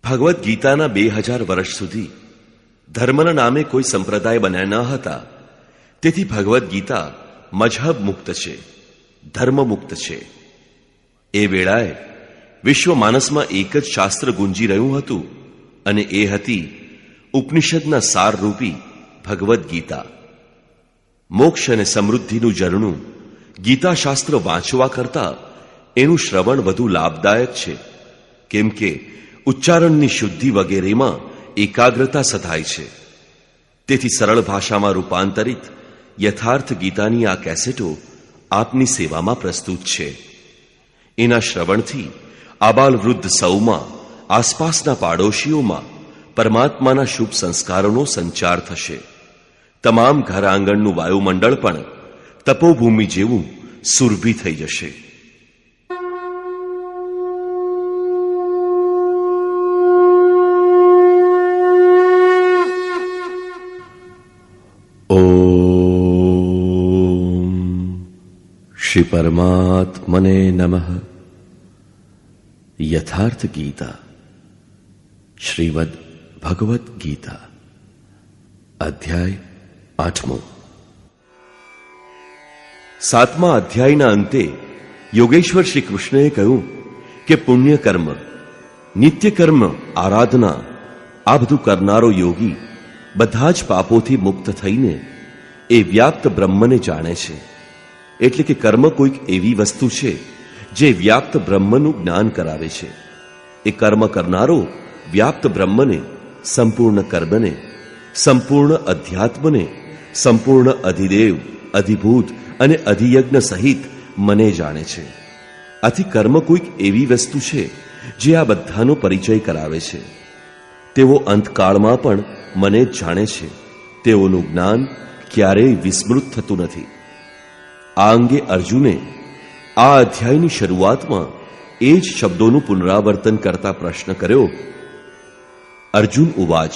ભગવદ્ ગીતાના 2000 વર્ષ સુધી ધર્મના નામે કોઈ સંપ્રદાય બન્યા ન હતા. તેથી ભગવદ્ ગીતા મજહબ મુક્ત છે, ધર્મ મુક્ત છે. એ વેળાએ વિશ્વ માનસમાં એક જ શાસ્ત્ર ગુંજી રહ્યું હતું, અને એ હતી ઉપનિષદના સારરૂપી ભગવદ્ ગીતા. મોક્ષ અને સમૃદ્ધિનું ઝરણું ગીતા શાસ્ત્ર વાંચવા કરતા એનું શ્રવણ વધુ લાભદાયક છે, કેમ કે ઉચ્ચારણની શુદ્ધિ વગેરેમાં એકાગ્રતા સધાય છે. તેથી સરળ ભાષામાં રૂપાંતરિત યથાર્થ ગીતાની આ કેસેટો આપની સેવામાં પ્રસ્તુત છે. એના શ્રવણથી આબાલ વૃદ્ધ સૌમાં, આસપાસના પાડોશીઓમાં પરમાત્માના શુભ સંસ્કારોનો સંચાર થશે. તમામ ઘર આંગણનું વાયુમંડળ પણ તપોભૂમિ જેવું સુરભી થઈ જશે. ઓમ શ્રી પરમાત્મને નમઃ. યથાર્થ ગીતા, શ્રીમદ ભગવદ્ ગીતા, અધ્યાય 8. 7મા અધ્યાયના અંતે યોગેશ્વર શ્રી કૃષ્ણએ કહ્યું કે પુણ્ય કર્મ, નિત્ય કર્મ, આરાધના આ બધું કરનારો યોગી બધા જ પાપોથી મુક્ત થઈને એ વ્યાપ્ત બ્રહ્મને જાણે છે. એટલે કે કર્મ કોઈક એવી વસ્તુ છે જે વ્યાપ્ત બ્રહ્મનું જ્ઞાન કરાવે છે. એ કર્મ કરનારો વ્યાપ્ત બ્રહ્મને, સંપૂર્ણ કર્મને, સંપૂર્ણ અધ્યાત્મને, સંપૂર્ણ અધિદેવ, અધિભૂત અને અધિયજ્ઞ સહિત મને જાણે છે. આથી કર્મ કોઈક એવી વસ્તુ છે જે આ બધાનો પરિચય કરાવે છે. તેઓ અંતકાળમાં પણ મને જ જાણે છે. તેઓનું જ્ઞાન ક્યારેય વિસ્મૃત થતું નથી. આ અંગે અર્જુને આ અધ્યાયની શરૂઆતમાં એ જ શબ્દોનું પુનરાવર્તન કરતા પ્રશ્ન કર્યો. અર્જુન ઉવાચ,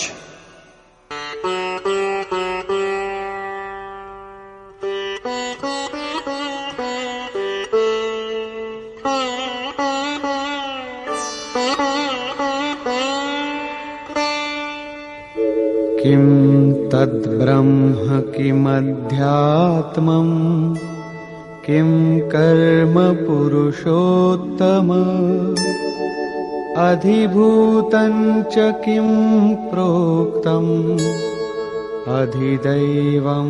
કિમ તદ્બ્રહ્મ કિમધ્યાત્મં કિમ કર્મ પુરુષોત્તમ અધિભૂતં ચ કિમ પ્રોક્તમ અધિદૈવં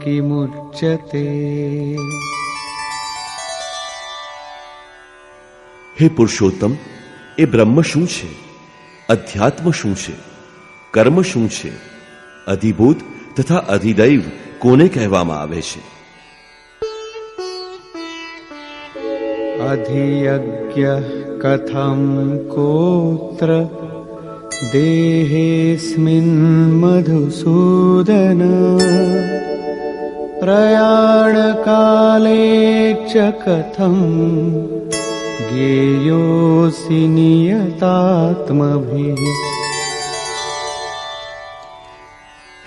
કિમુચ્યતે. હે પુરુષોત્તમ, એ બ્રહ્મ શું છે? અધ્યાત્મ શું છે? કર્મ શું છે? અધિભૂત તથા અધિદૈવ કોને કહેવામાં આવે છે? અધિયજ્ઞ કથમ કોત્ર દેહેસ્મિન મધુસૂદન પ્રયાણ કાલે ચ કથમ જ્ઞેયોऽસિ નિયતાત્મભિઃ.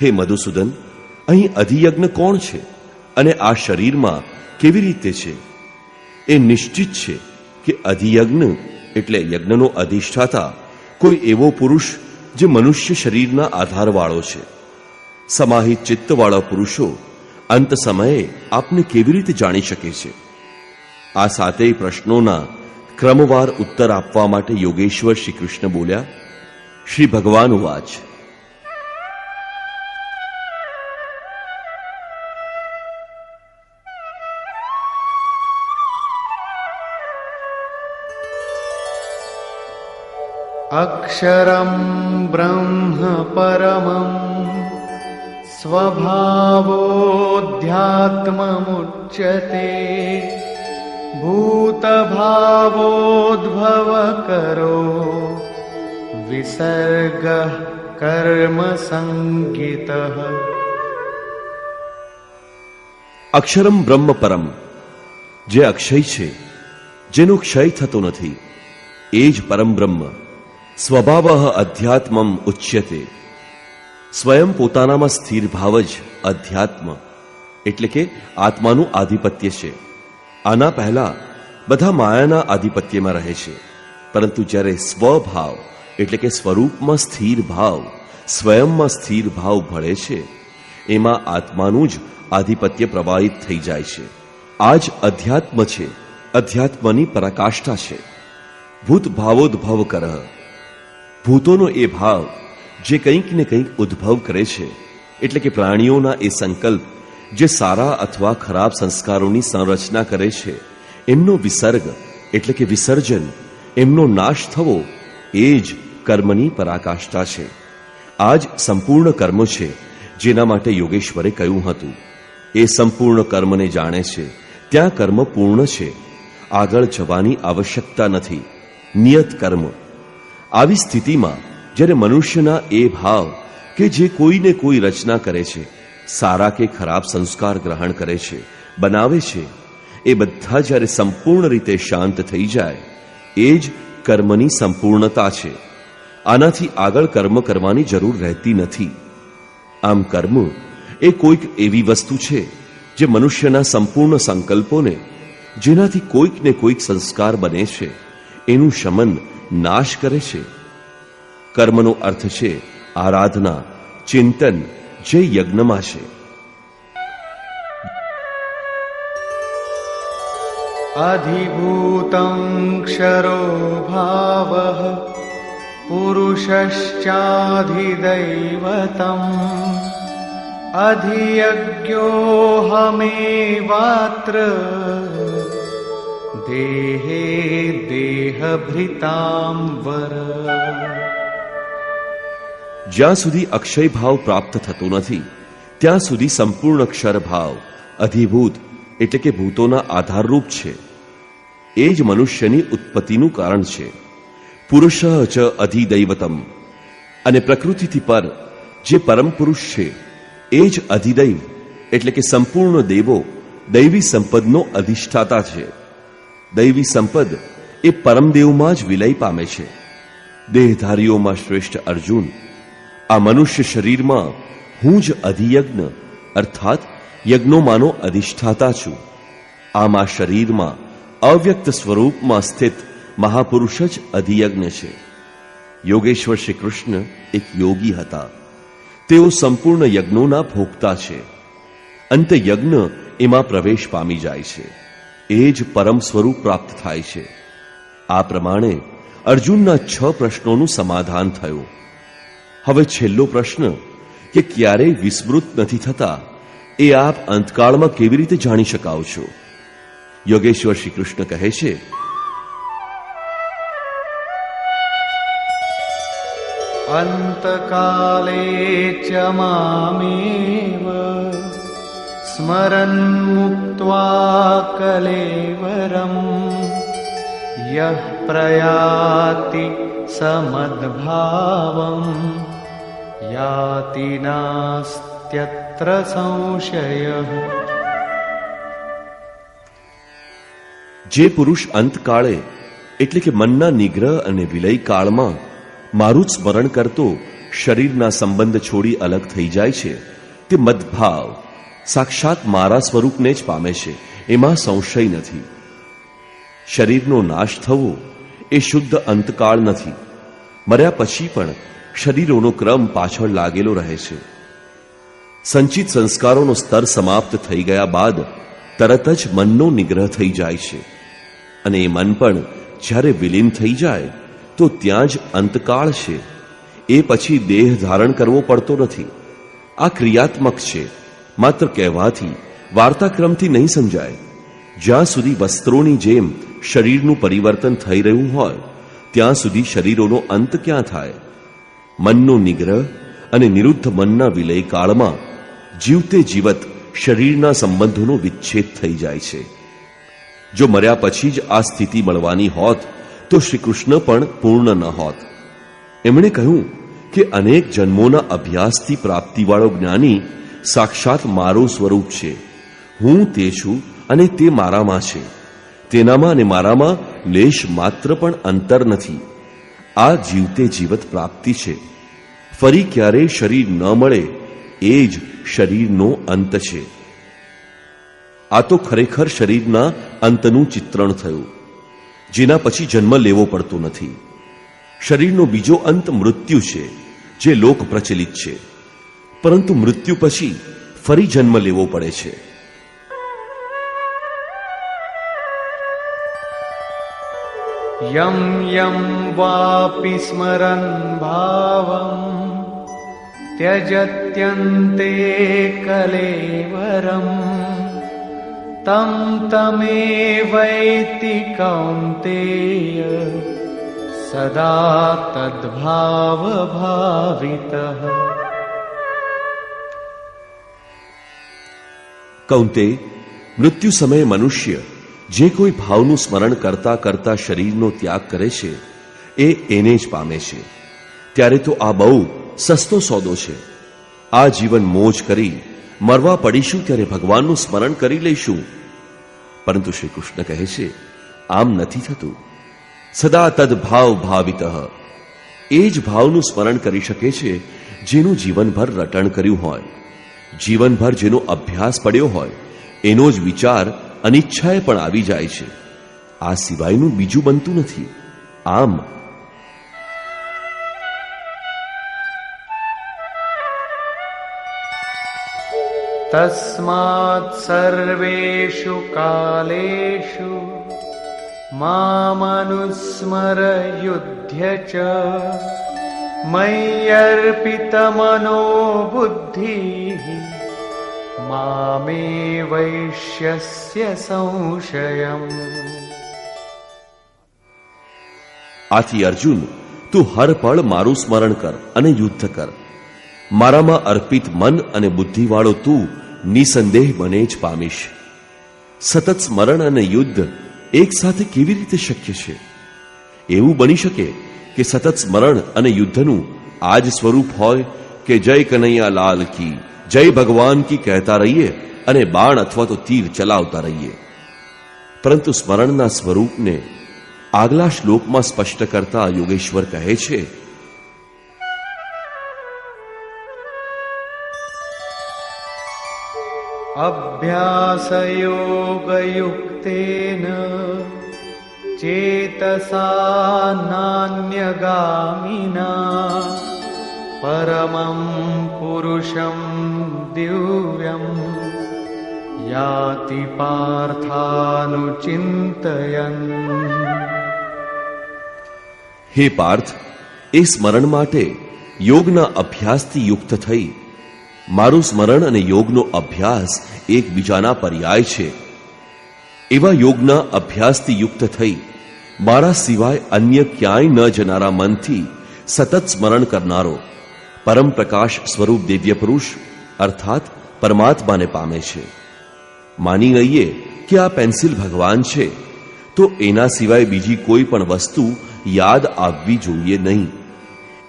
હે મધુસૂદન, અહીં અધિયજ્ઞ કોણ છે અને આ શરીરમાં કેવી રીતે છે? એ નિશ્ચિત છે કે અધિયજ્ઞ એટલે યજ્ઞનો અધિષ્ઠાતા કોઈ એવો પુરુષ જે મનુષ્ય શરીરના આધારવાળો છે. સમાહિત ચિત્તવાળા પુરુષો અંત સમયે આપને કેવી રીતે જાણી શકે છે? આ સાતેય પ્રશ્નોના ક્રમવાર ઉત્તર આપવા માટે યોગેશ્વર શ્રી કૃષ્ણ બોલ્યા. શ્રી ભગવાન ઉવાચ, અક્ષરમ બ્રહ્મ પરમં સ્વભાવોધ્યાત્મમુચ્યતે ભૂતભાવોદ્ભવ કરો વિસર્ગ કર્મ સંગીતઃ. અક્ષરમ બ્રહ્મ પરમ, જે અક્ષય છે, જેનો ક્ષય થતો નથી, એ જ પરમ બ્રહ્મ. સ્વભાવ અધ્યાત્મમ ઉચ્યતે, સ્વયં પોતાનામાં સ્થિર ભાવ જ અધ્યાત્મ એટલે કે આત્માનું આધિપત્ય છે. આના પહેલા બધા માયાના આધિપત્યમાં રહે છે, પરંતુ જ્યારે સ્વભાવ એટલે કે સ્વરૂપમાં સ્થિર ભાવ, સ્વયંમાં સ્થિર ભાવ ભળે છે, એમાં આત્માનું જ આધિપત્ય પ્રવાહિત થઈ જાય છે. આ જ અધ્યાત્મ છે, અધ્યાત્મની પરાકાષ્ઠા છે. ભૂત ભાવોદ્ભવ કરહ, ભૂતોનો એ ભાવ જે કંઈક ને કંઈક ઉદ્ભવ કરે છે, એટલે કે પ્રાણીઓના એ સંકલ્પ જે સારા અથવા ખરાબ સંસ્કારોની સંરચના કરે છે, એમનો વિસર્ગ એટલે કે વિસર્જન, એમનો નાશ થવો, એ જ કર્મની પરાકાષ્ઠા છે. આ જ સંપૂર્ણ કર્મ છે જેના માટે યોગેશ્વરે કહ્યું હતું, એ સંપૂર્ણ કર્મને જાણે છે ત્યાં કર્મ પૂર્ણ છે, આગળ જવાની આવશ્યકતા નથી, નિયત કર્મ. આવી સ્થિતિમાં જ્યારે મનુષ્યના એ ભાવ કે જે કોઈને કોઈ રચના કરે છે, સારા કે ખરાબ સંસ્કાર ગ્રહણ કરે છે, બનાવે છે, એ બધા જ્યારે સંપૂર્ણ રીતે શાંત થઈ જાય, એ જ કર્મની સંપૂર્ણતા છે. આનાથી આગળ કર્મ કરવાની જરૂર રહેતી નથી. આમ કર્મ એ કોઈક એવી વસ્તુ છે જે મનુષ્યના સંપૂર્ણ સંકલ્પોને, જેનાથી કોઈક ને કોઈક સંસ્કાર બને છે, એનું શમન, નાશ કરે છે. કર્મનો અર્થ છે આરાધના, ચિંતન, જે યજ્ઞમાં છે. અધિભૂતં ક્ષરો ભાવઃ પુરુષશ્ચાધિદૈવતમ અધિયજ્ઞોહમેવાત્ર દેહે દેહભૃતાં વર. જ્યાં સુધી અક્ષય ભાવ પ્રાપ્ત થતો નથી ત્યાં સુધી સંપૂર્ણ અક્ષર ભાવ, અધિભૂત એટલે કે ભૂતોના આધારરૂપ છે. એ જ મનુષ્યની ઉત્પત્તિનું કારણ છે. પુરુષ ચ અધિદૈવતમ, અને પ્રકૃતિથી પર જે પરમ પુરુષ છે એ જ અધિદૈવ એટલે કે સંપૂર્ણ દેવો, દૈવી સંપદનો અધિષ્ઠાતા છે. દૈવી સંપદ એ પરમદેવમાં જ વિલય પામે છે. દેહધારીઓમાં શ્રેષ્ઠ અર્જુન, આ મનુષ્ય શરીરમાં હું જ અધિયજ્ઞ અર્થાત યજ્ઞોમાંનો અધિષ્ઠાતા છું. આમ આ શરીરમાં અવ્યક્ત સ્વરૂપમાં સ્થિત મહાપુરુષ જ અધિયજ્ઞ છે. યોગેશ્વર શ્રી કૃષ્ણ એક યોગી હતા. તેઓ સંપૂર્ણ યજ્ઞોના ભોગતા છે. અંતે યજ્ઞ એમાં પ્રવેશ પામી જાય છે, એ જ પરમ સ્વરૂપ પ્રાપ્ત થાય છે. આ પ્રમાણે અર્જુનના 6 પ્રશ્નોનું સમાધાન થયું. હવે છેલ્લો પ્રશ્ન કે ક્યારેય વિસ્મૃત નથી થતા, એ આપ અંતકાળમાં કેવી રીતે જાણી શકાવ છો? યોગેશ્વર શ્રી કૃષ્ણ કહે છે, અંતકાલે ચ મામેવ સ્મરન મુક્ત્વા કલેવરમ યહ પ્રયાતિ સમદ્ભાવમ યાતિ નાસ્ત્યત્ર સંશયઃ. જે પુરુષ અંતકાળે એટલે કે મનના નિગ્રહ અને વિલય કાળમાં મારું જ સ્મરણ કરતો શરીરના સંબંધ છોડી અલગ થઈ જાય છે, તે મદભાવ સાક્ષાત મારા સ્વરૂપને જ પામે છે, એમાં સંશય નથી. શરીરનો નાશ થવો એ શુદ્ધ અંતકાળ નથી. મર્યા પછી પણ શરીરોનો ક્રમ પાછળ લાગેલો રહે છે. સંચિત સંસ્કારોનો સ્તર સમાપ્ત થઈ ગયા બાદ તરત જ મનનો નિગ્રહ થઈ જાય છે, અને એ મન પણ જ્યારે વિલીન થઈ જાય તો ત્યાં જ અંતકાળ છે. એ પછી દેહ ધારણ કરવો પડતો નથી. આ ક્રિયાત્મક છે, માત્ર કહેવાથી, વાર્તાક્રમથી નહીં સમજાય. જ્યાં સુધી વસ્ત્રોની જેમ શરીરનું પરિવર્તન થઈ રહ્યું હોય ત્યાં સુધી શરીરોનો અંત ક્યાં થાય? મનનો નિગ્રહ અને નિરુદ્ધ મનના વિલય કાળમાં જીવતે જીવત શરીરના સંબંધોનો વિચ્છેદ થઈ જાય છે. જો મર્યા પછી જ આ સ્થિતિ મળવાની હોત તો શ્રી કૃષ્ણ પણ પૂર્ણ ન હોત. એમણે કહ્યું કે અનેક જન્મોના અભ્યાસથી પ્રાપ્તિવાળો જ્ઞાની સાક્ષાત મારું સ્વરૂપ છે. હું તે છું અને તે મારામાં છે. તેનામાં અને મારામાં લેશ માત્ર પણ અંતર નથી. આ જીવતે જીવત પ્રાપ્તિ છે. ફરી ક્યારેય શરીર ન મળે એ જ શરીરનો અંત છે. આ તો ખરેખર શરીરના અંતનું ચિત્રણ થયું, જેના પછી જન્મ લેવો પડતો નથી. શરીરનો બીજો અંત મૃત્યુ છે, જે લોક પ્રચલિત છે, પરંતુ મૃત્યુ પછી ફરી જન્મ લેવો પડે છે. યમ યમ વાપી સ્મરન ભાવમ त्यजत्यन्ते कलेवरम् तं तमेवैति कौन्तेय सदा तद्भाव भावितः. કૌંતે, મૃત્યુ સમયે મનુષ્ય જે કોઈ ભાવનું સ્મરણ કરતા કરતા શરીરનો ત્યાગ કરે છે એ એને જ પામે છે. ત્યારે તો આ બહુ સસ્તો સોદો છે. આ જીવન મોજ કરી મરવા પડીશું ત્યારે ભગવાનનું સ્મરણ કરી લઈશું. પરંતુ શ્રી કૃષ્ણ કહે છે આમ નથી થતું. સદા તદભાવ ભાવિતઃ, એ જ ભાવનું સ્મરણ કરી શકે છે જેનું જીવનભર રટણ કર્યું હોય, જીવનભર જેનો અભ્યાસ પડ્યો હોય, એનો જ વિચાર અનિચ્છાએ પણ આવી જાય છે. આ સિવાયનું બીજું બનતું નથી. આમ તસ્માત્ સર્વેષુ કાલેષુ મામનુસ્મર યુધ્ય ચ મય્યર્પિતમનો બુદ્ધિઃ મામે વૈશ્યસ્ય સંશયમ. આથી અર્જુન, તું હર પળ મારું સ્મરણ કર અને યુદ્ધ કર. મારામાં અર્પિત મન અને બુદ્ધિવાળો તું નિસંદેહ મને જ પામીશ. સતત સ્મરણ અને યુદ્ધ એક સાથે કેવી રીતે શક્ય છે? એવું બની શકે કે સતત સ્મરણ અને યુદ્ધનું આ જ સ્વરૂપ હોય કે જય કનૈયા લાલ કી, જય ભગવાન કી કહેતા રહીએ અને બાણ અથવા તો તીર ચલાવતા રહીએ. પરંતુ સ્મરણના સ્વરૂપને આગલા શ્લોકમાં સ્પષ્ટ કરતા યોગેશ્વર કહે છે, અભ્યાસયોગયુક્તેન ચેતસા નાન્યગામિના પરમં પુરુષં દિવ્યમ યાતિ પાર્થાનુચિંતયન. હે પાર્થ, એ સ્મરણ માટે યોગના અભ્યાસથી યુક્ત થઈ. મારું સ્મરણ અને યોગનો અભ્યાસ એકબીજાના પર્યાય છે. એવા યોગના અભ્યાસથી યુક્ત થઈ મારા સિવાય અન્ય ક્યાંય ન જનારા મનથી સતત સ્મરણ કરનારો પરમ પ્રકાશ સ્વરૂપ દિવ્ય પુરુષ અર્થાત પરમાત્માને પામે છે. માની લઈએ કે આ પેન્સિલ ભગવાન છે, તો એના સિવાય બીજી કોઈ પણ વસ્તુ યાદ આવવી જોઈએ નહીં.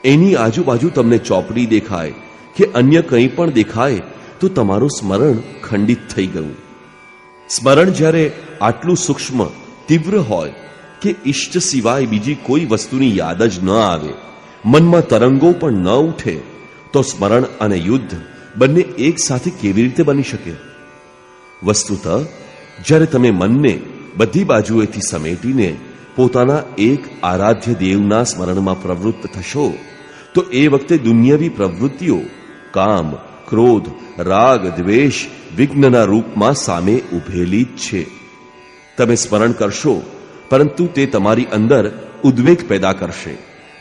એની આજુબાજુ તમને ચોપડી દેખાય કે અન્ય કંઈ પણ દેખાય તો તમારું સ્મરણ ખંડિત થઈ ગયું. સ્મરણ જ્યારે આટલું સૂક્ષ્મ તીવ્ર હોય કે ઈષ્ટ સિવાય બીજી કોઈ વસ્તુની યાદ જ ન આવે, મનમાં તરંગો પણ ન ઉઠે, તો સ્મરણ અને યુદ્ધ બંને એક સાથે કેવી રીતે બની શકે? વસ્તુતઃ જ્યારે તમે મનને બધી બાજુએથી સમેટીને પોતાના એક આરાધ્ય દેવના સ્મરણમાં પ્રવૃત્ત થશો, તો એ વખતે દુન્યવી પ્રવૃત્તિઓ કામ, ક્રોધ, રાગ, દ્વેષ વિઘ્નના રૂપમાં સામે ઉભેલી જ છે. તમે સ્મરણ કરશો, પરંતુ તે તમારી અંદર ઉદ્વેગ પેદા કરશે,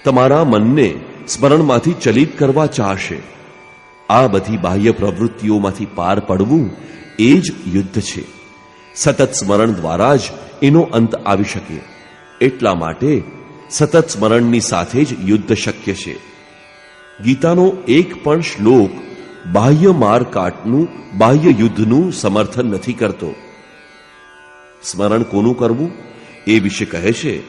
તમારા મનને સ્મરણમાંથી ચલિત કરવા ચાહશે. આ બધી બાહ્ય પ્રવૃત્તિઓમાંથી પાર પડવું એ જ યુદ્ધ છે. સતત સ્મરણ દ્વારા જ એનો અંત આવી શકે. એટલા માટે સતત સ્મરણની સાથે જ યુદ્ધ શક્ય છે. ગીતાનો એક પણ શ્લોક બાહ્ય મારકાટનું, બાહ્ય યુદ્ધનું સમર્થન નથી કરતો. સ્મરણ કોનું કરવું એ વિશે કહે છે,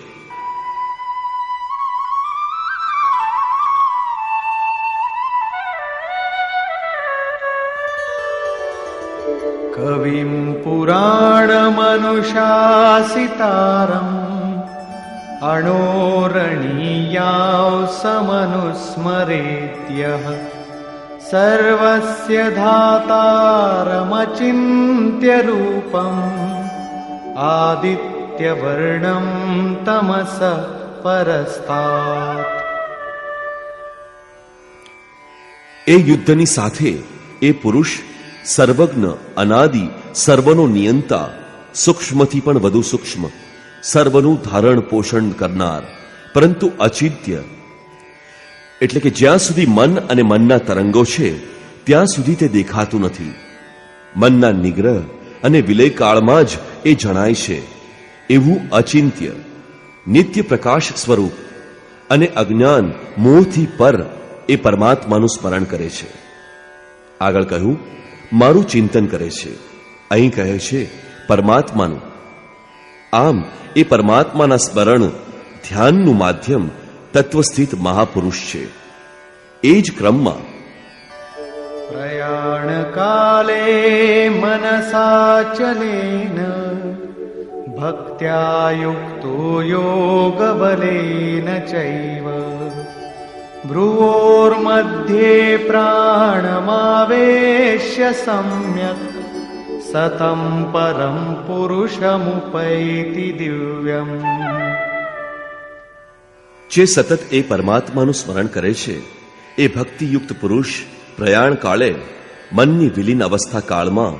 કવિં પુરાણમનુશાસિતારં અણોરણીયાવ સમનુસ્મરેત્યઃ સર્વસ્ય ધાતારમચિન્ત્ય રૂપમ આદિત્યવર્ણમ તમસ પરસ્તાत्. એ યુદ્ધની સાથે એ પુરુષ સર્વજ્ઞ, અનાદિ, સર્વનો નિયંતા, સૂક્ષ્મથી પણ વધુ સૂક્ષ્મ, સર્વનું ધારણ પોષણ કરનાર, પરંતુ અચિંત્ય, એટલે કે જ્યાં સુધી મન અને મનના તરંગો છે ત્યાં સુધી તે દેખાતું નથી. મનના નિગ્રહ અને વિલય કાળમાં જ એ જણાય છે એવું અચિંત્ય, નિત્ય પ્રકાશ સ્વરૂપ અને અજ્ઞાન મોહથી પર એ પરમાત્માનું સ્મરણ કરે છે. આગળ કહ્યું મારું ચિંતન કરે છે, અહીં કહે છે પરમાત્માનું. આમ એ પરમાત્માના સ્મરણ ધ્યાનનું માધ્યમ તત્વસ્થિત મહાપુરુષ છે. એ જ ક્રમમાં પ્રયાણ કાલે મનસાચલેન ભક્ત્યા યુક્તો યોગ બલેન ચૈવ ભ્રુવોર્મધ્યે પ્રાણમાવેશ્ય સમ્યક સતમ પરમ પુરુષમુપૈતિ દિવ્યમ. જે સતત એ પરમાત્માનું સ્મરણ કરે છે એ ભક્તિયુક્ત પુરુષ પ્રયાણ કાળે મનની વિલીન અવસ્થા કાળમાં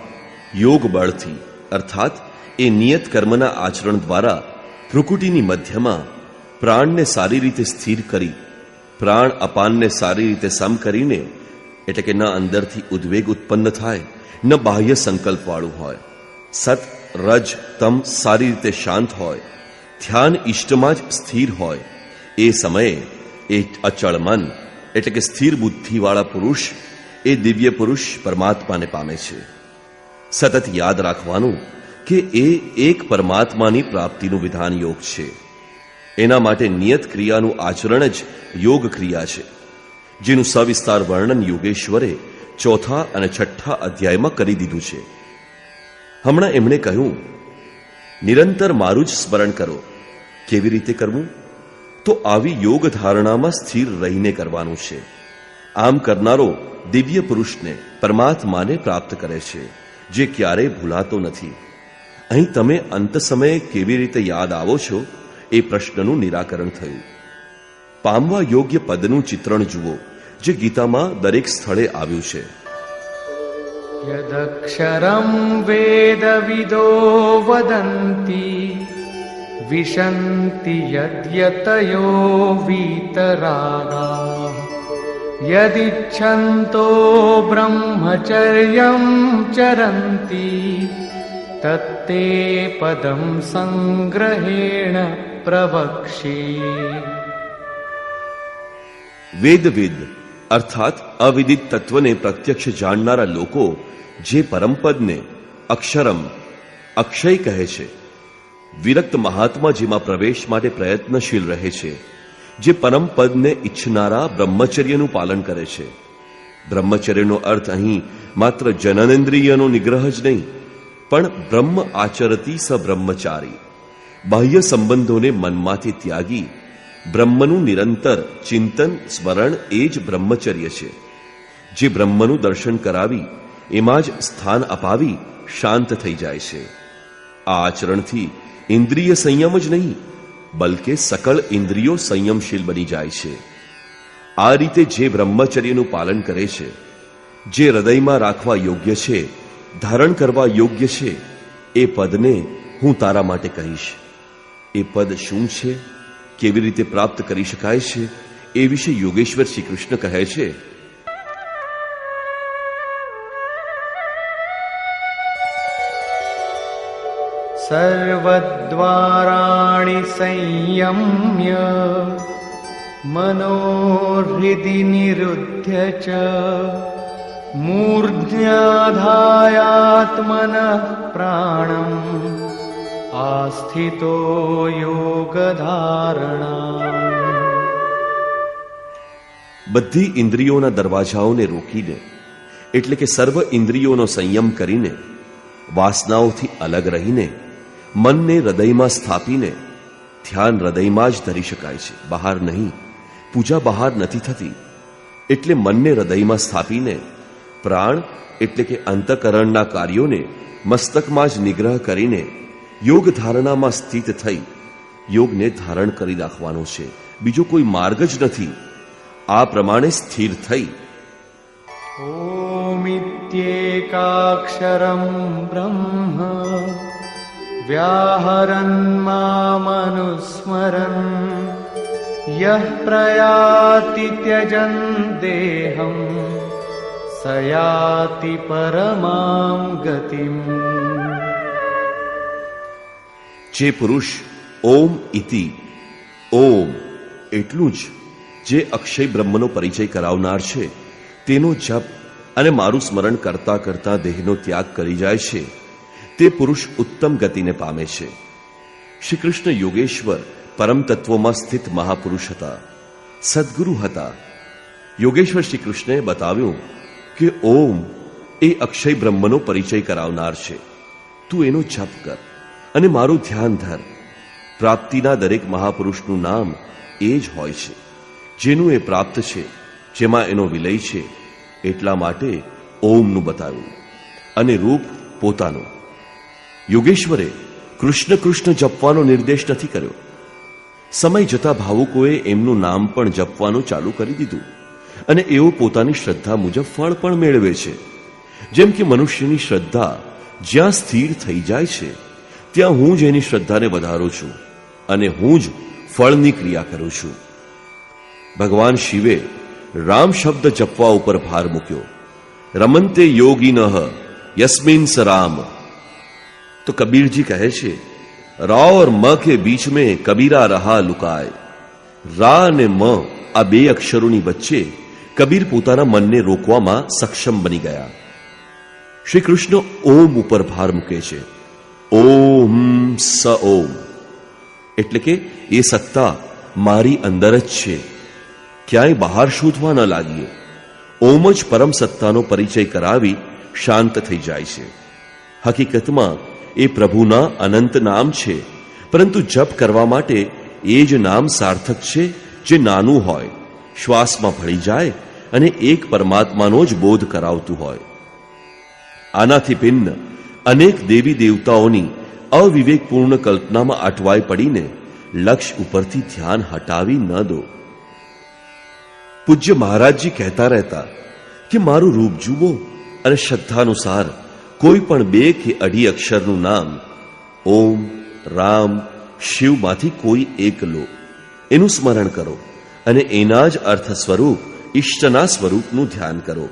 યોગ બળથી અર્થાત એ નિયત કર્મના આચરણ દ્વારા ભ્રુકુટીની મધ્યમાં પ્રાણને સારી રીતે સ્થિર કરી, પ્રાણ અપાનને સારી રીતે સમ કરીને, એટલે કે ન અંદરથી ઉદ્વેગ ઉત્પન્ન થાય, ન બાહ્ય સંકલ્પવાળું હોય, સત રજ તમ સારી રીતે શાંત હોય, ધ્યાન ઇષ્ટમાં જ સ્થિર હોય, એ સમયે એ અચળ મન એટલે કે સ્થિર બુદ્ધિવાળા પુરુષ એ દિવ્ય પુરુષ પરમાત્માને પામે છે. સતત યાદ રાખવાનું કે એ એક પરમાત્માની પ્રાપ્તિનું વિધાન યોગ છે. એના માટે નિયત ક્રિયાનું આચરણ જ યોગ ક્રિયા છે, જેનું સવિસ્તાર વર્ણન યોગેશ્વરે 4 અને 6 અધ્યાયમાં કરી દીધું છે. હમણાં એમણે કહ્યું નિરંતર મારું જ સ્મરણ કરો. કેવી રીતે કરવું? તો આવી યોગ ધારણામાં સ્થિર રહીને કરવાનું છે. આમ કરનારો દિવ્ય પુરુષને પરમાત્માને પ્રાપ્ત કરે છે, જે ક્યારેય ભૂલાતો નથી. અહીં તમે અંત સમયે કેવી રીતે યાદ આવો છો એ પ્રશ્નનું નિરાકરણ થયું. પામવા યોગ્ય પદનું ચિત્રણ જુઓ, જે ગીતામાં દરેક સ્થળે આવ્યું છે. યદક્ષરં વેદવિદો વદન્તિ વિશન્તિ યદ્યતયો વીતરાગા યદિચ્છન્તો બ્રહ્મચર્યં ચરન્તિ તત્તે પદં સંગ્रहेण પ્રવક્ષ્યે. વેદવિદ અર્થાત અવિદિત તત્વને પ્રત્યક્ષ જાણનારા લોકો જે પરમપદને અક્ષરમ અક્ષય કહે છે, વિરક્ત મહાત્મા જેમાં પ્રવેશ માટે પ્રયત્નશીલ રહે છે, જે પરમપદને ઈચ્છનારા બ્રહ્મચર્યનું પાલન કરે છે. બ્રહ્મચર્યનો અર્થ અહીં માત્ર જનનેન્દ્રિયનો નિગ્રહ જ નહીં, પણ બ્રહ્મ આચરતી સ બ્રહ્મચારી, બાહ્ય સંબંધોને મનમાંથી ત્યાગી બ્રહ્મનું નિરંતર ચિંતન સ્મરણ એ જ બ્રહ્મચર્ય છે. જે બ્રહ્મનું દર્શન કરાવી એમાં જ સ્થાન અપાવી શાંત થઈ જાય છે. આ આચરણથી ઇન્દ્રિય સંયમ જ નહીં, બલકે સકળ ઇન્દ્રિયો સંયમશીલ બની જાય છે. આ રીતે જે બ્રહ્મચર્યનું પાલન કરે છે, જે હૃદયમાં રાખવા યોગ્ય છે, ધારણ કરવા યોગ્ય છે, એ પદને હું તારા માટે કહીશ. એ પદ શું છે, કેવી રીતે પ્રાપ્ત કરી શકાય છે, એ વિશે યોગેશ્વર શ્રી કૃષ્ણ કહે છે. સર્વદ્વારાણિ સંયમ્ય મનોહૃદિ નિરુધ્ય ચ મૂર્ધ્યાધાયાત્મનઃ પ્રાણમ આસ્થિતો યોગધારણા. બધી ઇન્દ્રિયોના દરવાજાઓને રોકીને, એટલે કે સર્વ ઇન્દ્રિયોનો સંયમ કરીને, વાસનાઓથી અલગ રહીને, મનને હૃદયમાં સ્થાપીને, ધ્યાન હૃદયમાં જ ધરી શકાય છે, બહાર નહીં. પૂજા બહાર નથી થતી. એટલે મનને હૃદયમાં સ્થાપીને પ્રાણ એટલે કે અંતઃકરણના કાર્યોને મસ્તકમાં જ નિગ્રહ કરીને યોગ ધારણામાં સ્થિત થઈ યોગને ધારણ કરી રાખવાનો છે, બીજો કોઈ માર્ગ જ નથી. આ પ્રમાણે સ્થિર થઈ ઓમિત્યેકાક્ષરં બ્રહ્મ વ્યાહરન મામનુસ્મરન યહ પ્રયાતિ ત્યજન દેહં સયાતિ પરમાં ગતિમ. જે પુરુષ ઓમ ઇતિ, ઓમ એટલું જ જે અક્ષય બ્રહ્મનો પરિચય કરાવનાર છે, તેનો જપ અને મારું સ્મરણ કરતા કરતા દેહનો ત્યાગ કરી જાય છે, તે પુરુષ ઉત્તમ ગતિને પામે છે. શ્રી કૃષ્ણ યોગેશ્વર પરમ તત્વોમાં સ્થિત મહાપુરુષ હતા, સદગુરુ હતા. યોગેશ્વર શ્રી કૃષ્ણએ બતાવ્યું કે ઓમ એ અક્ષય બ્રહ્મનો પરિચય કરાવનાર છે. તું એનો જપ કર અને મારું ધ્યાન ધર. પ્રાપ્તિના દરેક મહાપુરુષનું નામ એ જ હોય છે, જેનું એ પ્રાપ્ત છે, જેમાં એનો વિલય છે. એટલા માટે ઓમનું બતાવ્યું અને રૂપ પોતાનું. યોગેશ્વરે કૃષ્ણ કૃષ્ણ જપવાનો નિર્દેશ નથી કર્યો. સમય જતા ભાવુકોએ એમનું નામ પણ જપવાનું ચાલુ કરી દીધું અને એઓ પોતાની શ્રદ્ધા મુજબ ફળ પણ મેળવે છે. જેમ કે મનુષ્યની શ્રદ્ધા જ્યાં સ્થિર થઈ જાય છે, ત્યાં હું જ એની શ્રદ્ધાને વધારું છું અને હું જ ફળની ક્રિયા કરું છું. ભગવાન શિવે રામ શબ્દ જપવા ઉપર ભાર મૂક્યો. રમંતે યોગિનઃ યસ્મિન સ રામ. તો કબીરજી કહે છે, રા और म के बीच में कबीरा रहा लुकाय. રા અને મ આ બે અક્ષરોની વચ્ચે કબીર પોતાના મનને રોકવામાં સક્ષમ બની ગયા. શ્રી કૃષ્ણ ઓમ ઉપર ભાર મૂકે છે. ઓમ સ ઓમ એટલે કે એ સત્તા મારી અંદર જ છે, ક્યાંય બહાર શોધવા ન લાગીએ. ઓમ જ પરમ સત્તાનો પરિચય કરાવી શાંત થઈ જાય છે. હકીકતમાં એ પ્રભુના અનંત નામ છે, પરંતુ જપ કરવા માટે એ જ નામ સાર્થક છે, જે નાનું હોય, શ્વાસમાં ભળી જાય અને એક પરમાત્માનો જ બોધ કરાવતું હોય. આનાથી ભિન્ન અનેક દેવી દેવતાઓની અવિવેકપૂર્ણ કલ્પનામાં અટવાઈ પડીને લક્ષ્ય ઉપરથી ધ્યાન હટાવી ન દો. પૂજ્ય મહારાજજી કહેતા રહેતા કે મારું રૂપ જુઓ અને શ્રદ્ધાનુસાર કોઈ પણ 2 કે અઢી અક્ષરનું નામ ઓમ, રામ, શિવમાંથી કોઈ એક લો, એનું સ્મરણ કરો અને એના જ અર્થ સ્વરૂપ ઈષ્ટના સ્વરૂપનું ધ્યાન કરો.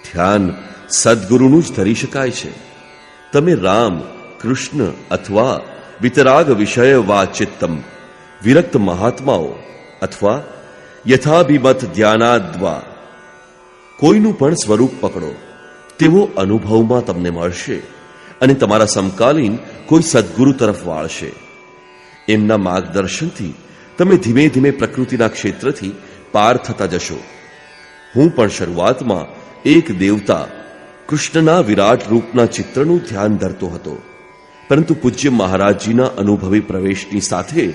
ધ્યાન સદગુરુનું જ ધરી શકાય છે. તમે રામ, કૃષ્ણ અથવા વિતરાગ વિષય વા ચિત્તમ વિરક્ત મહાત્માઓ અથવા યથાભિમત ધ્યાનાદ્વા કોઈનું પણ સ્વરૂપ પકડો, તેવો અનુભવમાં તમને મળશે અને તમારા સમકાલીન કોઈ સદગુરુ તરફ વાળશે. એમના માર્ગદર્શનથી તમે ધીમે ધીમે પ્રકૃતિના ક્ષેત્રથી પાર થતા જશો. હું પણ શરૂઆતમાં એક દેવતા કૃષ્ણના વિરાટ રૂપના ચિત્રનું ધ્યાન ધરતો હતો, પરંતુ પૂજ્ય મહારાજજીના અનુભવી પ્રવેશની સાથે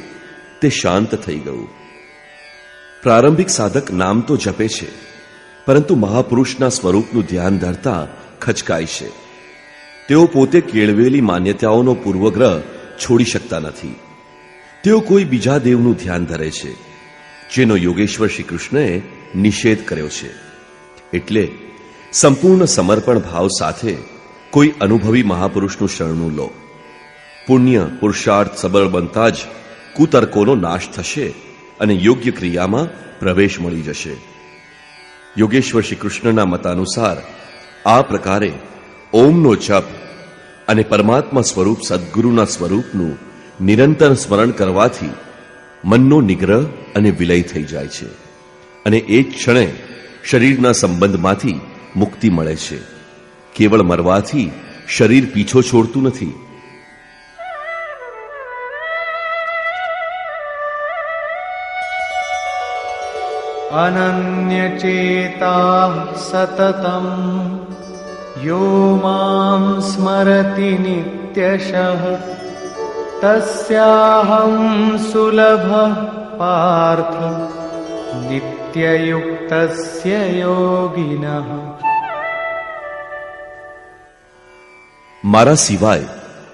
તે શાંત થઈ ગયું. પ્રારંભિક સાધક નામ તો જપે છે, પરંતુ મહાપુરુષના સ્વરૂપનું ધ્યાન ધરતા ખચકાય છે. તેઓ પોતે કેળવેલી માન્યતાઓનો પૂર્વગ્રહ છોડી શકતા નથી. તેઓ કોઈ બીજા દેવનું ધ્યાન ધરે છે, જેનો યોગેશ્વર શ્રી કૃષ્ણએ નિષેધ કર્યો છે. એટલે સંપૂર્ણ સમર્પણ ભાવ સાથે કોઈ અનુભવી મહાપુરુષનું શરણું લો. પુણ્ય પુરુષાર્થ સબળ બનતા જ કુતર્કોનો નાશ થશે અને યોગ્ય ક્રિયામાં પ્રવેશ મળી જશે. યોગેશ્વર શ્રી કૃષ્ણના મતાનુસાર આ પ્રકારે ઓમનો જપ અને પરમાત્મા સ્વરૂપ સદગુરુના સ્વરૂપનું નિરંતર સ્મરણ કરવાથી મનનો નિગ્રહ અને વિલય થઈ જાય છે અને એ જ ક્ષણે શરીરના સંબંધમાંથી મુક્તિ મળે છે. કેવળ મરવાથી શરીર પીછો છોડતું નથી. અનન્યચેતા સતતમ યો માં સ્મરતિ નિત્યશઃ તસ્યાહં સુલભ પાર્થ નિત્યયુક્તસ્ય યોગિનઃ. મારા સિવાય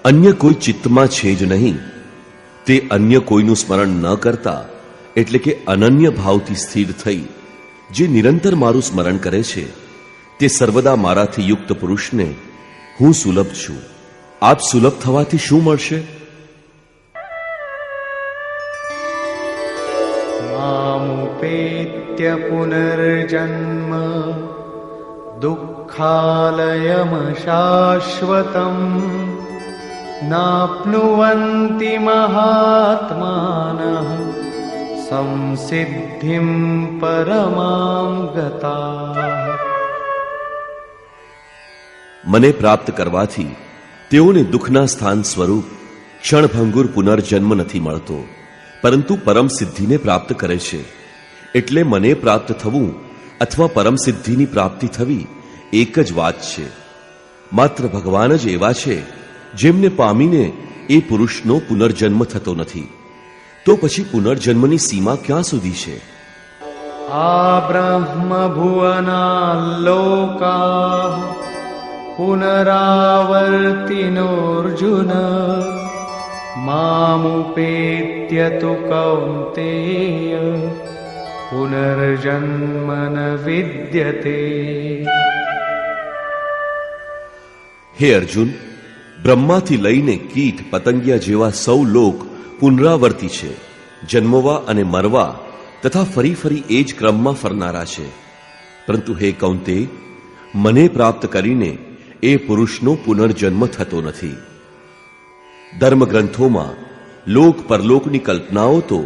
અન્ય કોઈ ચિત્તમાં છે જ નહીં, તે અન્ય કોઈનું સ્મરણ ન કરતા એટલે કે અનન્ય ભાવથી સ્થિર થઈ જે નિરંતર મારું સ્મરણ કરે છે તે સર્વદા મારાથી યુક્ત પુરુષને હું સુલભ છું. આપ સુલભ થવાથી શું મળશે? मामुपेत्य पुनर्जन्म दुःखालयमशाश्वतम् नाप्नुवन्ति महात्मानः संसिद्धिं परमां गताः. મને પ્રાપ્ત કરવાથી તેઓને દુઃખના સ્થાન સ્વરૂપ ક્ષણભંગુર પુનર્જન્મ નથી મળતો, પરંતુ પરમ સિદ્ધિને પ્રાપ્ત કરે છે. એટલે મને પ્રાપ્ત થવું અથવા પરમ સિદ્ધિની પ્રાપ્તિ થવી એક જ વાત છે. માત્ર ભગવાન જ એવા છે જેમને પામીને એ પુરુષનો પુનર્જન્મ થતો નથી. તો પછી પુનર્જન્મની સીમા ક્યાં સુધી છે? આ બ્રહ્મ ભુવનાલોકા પુનરાવર્તિનોર્જુન મામુપેત્ય તુ કૌન્તેય પુનર્જન્મ ન વિદ્યતે. હે અર્જુન, બ્રહ્માથી લઈને કીટ પતંગિયા જેવા સૌ લોક પુનરાવર્તી છે, જન્મવા અને મરવા તથા ફરી ફરી એ જ ક્રમમાં ફરનારા છે. પરંતુ હે કૌંતેય, મને પ્રાપ્ત કરીને એ પુરુષનો પુનર્જન્મ થતો નથી. ધર્મગ્રંથોમાં લોક પરલોકની કલ્પનાઓ તો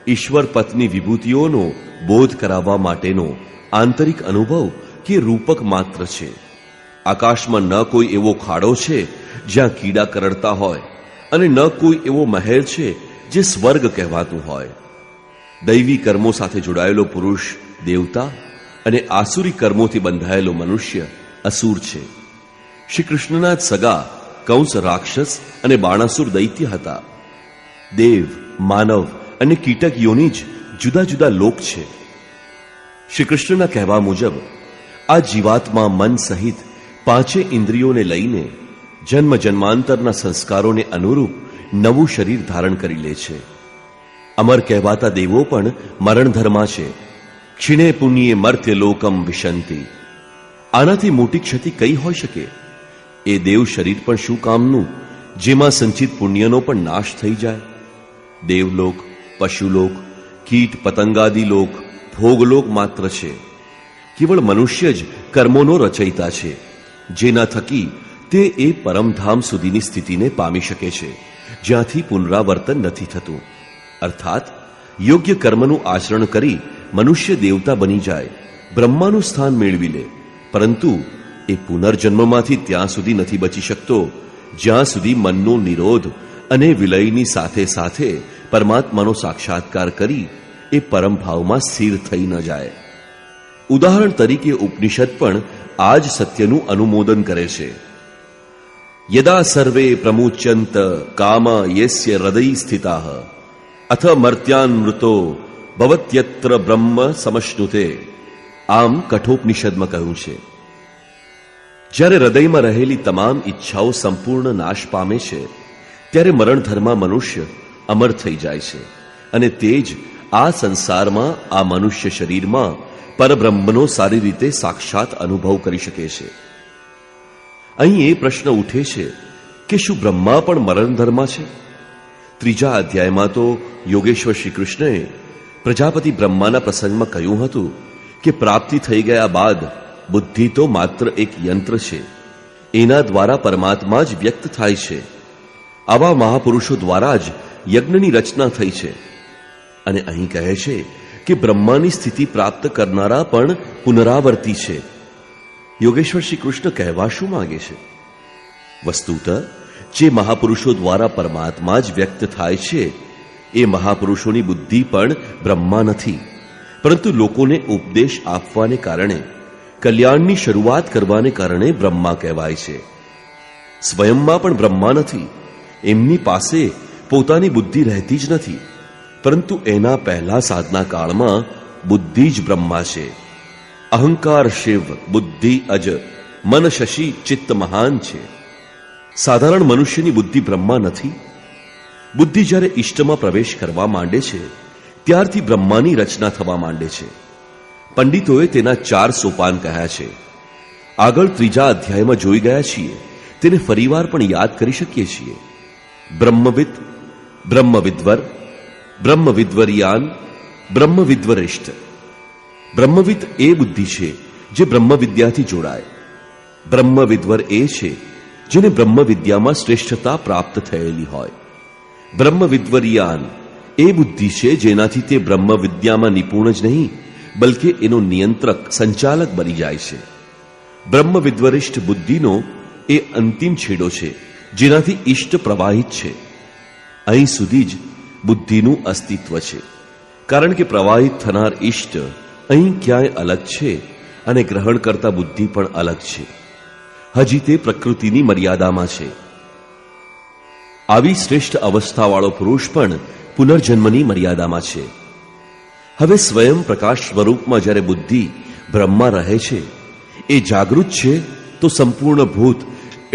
ઈશ્વર પત્ની વિભૂતિઓનો બોધ કરાવવા માટેનો આંતરિક અનુભવ કે રૂપક માત્ર છે. આકાશમાં ન કોઈ એવો ખાડો છે જ્યાં કીડા કરડતા હોય અને ન કોઈ એવો મહેલ છે જે સ્વર્ગ કહેવાતું હોય. દૈવી કર્મો સાથે જોડાયેલો પુરુષ દેવતા અને આસુરી કર્મોથી બંધાયેલો મનુષ્ય અસુર છે. શ્રી કૃષ્ણના જ સગા કંસ રાક્ષસ અને બાણાસુર દૈત્ય હતા. દેવ, માનવ અને કીટક યોની જ જુદા જુદા લોક છે. શ્રી કૃષ્ણના કહેવા મુજબ આ જીવાત્મા મન સહિત પાંચે ઇન્દ્રિયોને લઈને જન્મ જન્માંતરના સંસ્કારોને અનુરૂપ નવું શરીર ધારણ કરી લે છે. અમર કહેવાતા દેવો પણ મરણધર્મા છે. ક્ષીણે પુણ્યે મર્ત્ય લોકમ વિશંતિ. આનાથી મોટી ક્ષતિ કઈ હોઈ શકે? એ દેવ શરીર પણ શું કામનું જેમાં સંચિત પુણ્યનો પણ નાશ થઈ જાય? દેવલોક, પશુલોક, કીટ પતંગાદી લોક ભોગલોક માત્ર છે. કેવળ મનુષ્ય જ કર્મોનો રચયિતા છે, જેના થકી તે એ પરમધામ સુધીની સ્થિતિને પામી શકે છે જ્યાંથી પુનરાવર્તન નથી થતું. અર્થાત યોગ્ય કર્મનું આચરણ કરી મનુષ્ય દેવતા બની જાય, બ્રહ્માનું સ્થાન મેળવી લે, પરંતુ એ પુનર્જન્મમાંથી ત્યાં સુધી નથી બચી શકતો જ્યાં સુધી મનનો નિરોધ અને વિલયની સાથે સાથે પરમાત્માનો સાક્ષાત્કાર કરી એ પરમ ભાવમાં સ્થિર થઈ ન જાય. ઉદાહરણ તરીકે ઉપનિષદ પણ આ જ સત્યનું અનુમોદન કરે છે. યદા સર્વે પ્રમુચ્યંત કામ યસ્ય હૃદય સ્થિતાઃ અથ મર્ત્યાન્મૃતો ભવત્યત્ર બ્રહ્મ સમશ્નુતે. આમ કઠોપનિષદમાં કહ્યું છે, જ્યારે હૃદયમાં રહેલી તમામ ઈચ્છાઓ સંપૂર્ણ નાશ પામે છે ત્યારે મરણધર્મા મનુષ્ય અમર થઈ જાય છે અને તે જ આ સંસારમાં આ મનુષ્ય શરીરમાં પરબ્રહ્મનો સારી રીતે સાક્ષાત અનુભવ કરી શકે છે. અહીં એ પ્રશ્ન ઉઠે છે કે શું બ્રહ્મા પણ મરણધર્મા છે? ત્રીજા અધ્યાયમાં તો યોગેશ્વર શ્રી કૃષ્ણએ પ્રજાપતિ બ્રહ્માના પ્રસંગમાં કહ્યું હતું કે પ્રાપ્તિ થઈ ગયા બાદ બુદ્ધિ તો માત્ર એક યંત્ર છે, એના દ્વારા પરમાત્મા જ વ્યક્ત થાય છે. આવા મહાપુરુષો દ્વારા જ યજ્ઞની રચના થઈ છે. અને અહીં કહે છે કે બ્રહ્માની સ્થિતિ પ્રાપ્ત કરનારા પણ પુનરાવર્તી છે. યોગેશ્વર શ્રી કૃષ્ણ કહેવા શું માંગે છે? વસ્તુતઃ જે મહાપુરુષો દ્વારા પરમાત્મા જ વ્યક્ત થાય છે એ મહાપુરુષોની બુદ્ધિ પણ બ્રહ્મા નથી, પરંતુ લોકોને ઉપદેશ આપવાને કારણે, કલ્યાણની શરૂઆત કરવાને કારણે બ્રહ્મા કહેવાય છે. સ્વયંમાં પણ બ્રહ્મા નથી. એમની પાસે પોતાની બુદ્ધિ રહેતી જ નથી, પરંતુ એના પહેલા સાધના કાળમાં બુદ્ધિ જ બ્રહ્મા છે. અહંકાર શિવ, બુદ્ધિ અજ, મન શશી, ચિત્ત મહાન છે. સાધારણ મનુષ્યની બુદ્ધિ બ્રહ્મા નથી. બુદ્ધિ જ્યારે ઇષ્ટમાં પ્રવેશ કરવા માંડે છે ત્યારથી બ્રહ્માની રચના થવા માંડે છે. પંડિતોએ તેના 4 સોપાન કહ્યા છે. આગળ 3જા અધ્યાયમાં જોઈ ગયા છીએ, તેને ફરીવાર પણ યાદ કરી શકીએ છીએ. બ્રહ્મવિદ, બ્રહ્મવિદ્વર, બ્રહ્મવિદ્વરિયાન, બ્રહ્મવિદ્વરિષ્ઠ. બ્રહ્મવિદ એ બુદ્ધિ છે જે બ્રહ્મ વિદ્યાથી જોડાય. બ્રહ્મવિદ્વર એ છે જેને બ્રહ્મ વિદ્યામાં શ્રેષ્ઠતા પ્રાપ્ત થયેલી હોય. બ્રહ્મવિદ્વરિયાન એ બુદ્ધિ છે જેનાથી તે બ્રહ્મ વિદ્યામાં નિપુણ જ નહીં બલકે એનો નિયંત્રક, સંચાલક બની જાય છે. બ્રહ્મવિદ્વરિષ્ઠ બુદ્ધિનો એ અંતિમ છેડો છે જેનાથી ઇષ્ટ પ્રવાહિત છે. અહીં સુધી જ બુદ્ધિનું અસ્તિત્વ છે, કારણ કે પ્રવાહિત થનાર ઇષ્ટ અહીં ક્યાંય અલગ છે અને ગ્રહણ કરતા બુદ્ધિ પણ અલગ છે. હજી તે પ્રકૃતિની મર્યાદામાં છે. આવી શ્રેષ્ઠ અવસ્થાવાળો પુરુષ પણ પુનર્જન્મની મર્યાદામાં છે. હવે સ્વયં પ્રકાશ સ્વરૂપમાં જ્યારે બુદ્ધિ બ્રહ્મમાં રહે છે એ જાગૃત છે તો સંપૂર્ણ ભૂત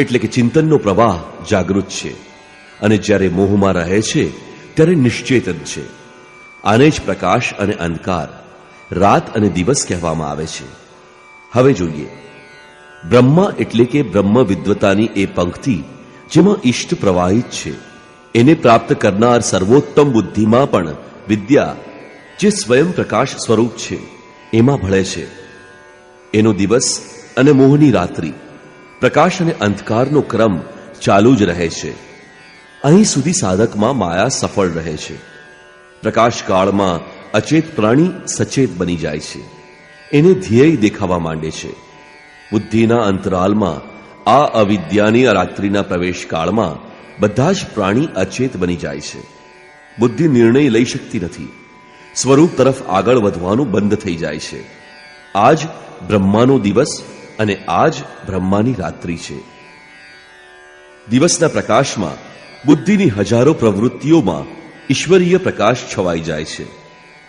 એટલે કે ચિંતનનો પ્રવાહ જાગૃત છે, અને જ્યારે મોહમાં રહે છે ત્યારે નિશ્ચેતન છે. આને જ પ્રકાશ અને અંધકાર, રાત અને દિવસ કહેવામાં આવે છે. હવે જોઈએ, બ્રહ્મા એટલે કે બ્રહ્મ વિદ્વતાની એ પંક્તિ જેમાં ઇષ્ટ પ્રવાહિત છે, એને પ્રાપ્ત કરનાર સર્વોત્તમ બુદ્ધિમાં પણ વિદ્યા જે સ્વયં પ્રકાશ સ્વરૂપ છે એમાં ભળે છે. એનો દિવસ અને મોહની રાત્રિ, પ્રકાશ અને અંધકારનો ક્રમ ચાલુ જ રહે છે. અહીં સુધી સાધકમાં માયા સફળ રહે છે. પ્રકાશકાળમાં અચેત પ્રાણી સચેત બની જાય છે, એને ધ્યેય દેખાવા માંડે છે. બુદ્ધિના અંતરાલમાં આ અવિદ્યાની રાત્રિના પ્રવેશકાળમાં બધા જ પ્રાણી અચેત બની જાય છે. બુદ્ધિ નિર્ણય લઈ શકતી નથી, સ્વરૂપ તરફ આગળ વધવાનું બંધ થઈ જાય છે. આ જ બ્રહ્માનો દિવસ અને આ જ બ્રહ્માની રાત્રિ છે. દિવસના પ્રકાશમાં બુદ્ધિની હજારો પ્રવૃત્તિઓમાં ઈશ્વરીય પ્રકાશ છવાઈ જાય છે,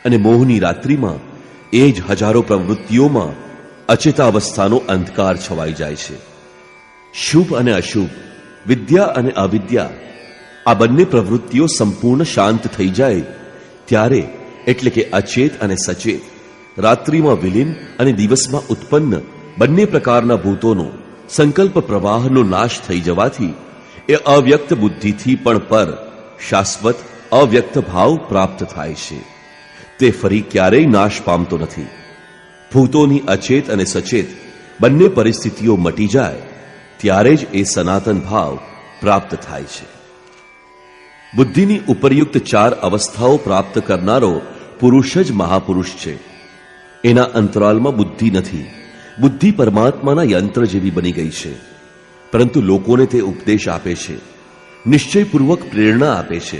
અને મોહની રાત્રિમાં એ જ હજારો પ્રવૃત્તિઓમાં અચેતાવસ્થાનો અંધકાર છવાઈ જાય છે. શુભ અને અશુભ, વિદ્યા અને અવિદ્યા, આ બંને પ્રવૃત્તિઓ સંપૂર્ણ શાંત થઈ જાય ત્યારે, એટલે કે અચેત અને સચેત, રાત્રિમાં વિલીન અને દિવસમાં ઉત્પન્ન બંને પ્રકારના ભૂતોનો સંકલ્પ પ્રવાહનો નાશ થઈ જવાથી એ અવ્યક્ત બુદ્ધિથી પણ પર શાશ્વત અવ્યક્ત ભાવ પ્રાપ્ત થાય છે. તે ફરી ક્યારેય નાશ પામતો નથી. ભૂતોની અચેત અને સચેત બંને પરિસ્થિતિઓ મટી જાય ત્યારે જ એ સનાતન ભાવ પ્રાપ્ત થાય છે. બુદ્ધિની ઉપરયુક્ત 4 અવસ્થાઓ પ્રાપ્ત કરનારો પુરુષ જ મહાપુરુષ છે. એના અંતરાલમાં બુદ્ધિ નથી. બુદ્ધિ પરમાત્માના યંત્ર જેવી બની ગઈ છે, પરંતુ લોકોને તે ઉપદેશ આપે છે, નિશ્ચયપૂર્વક પ્રેરણા આપે છે.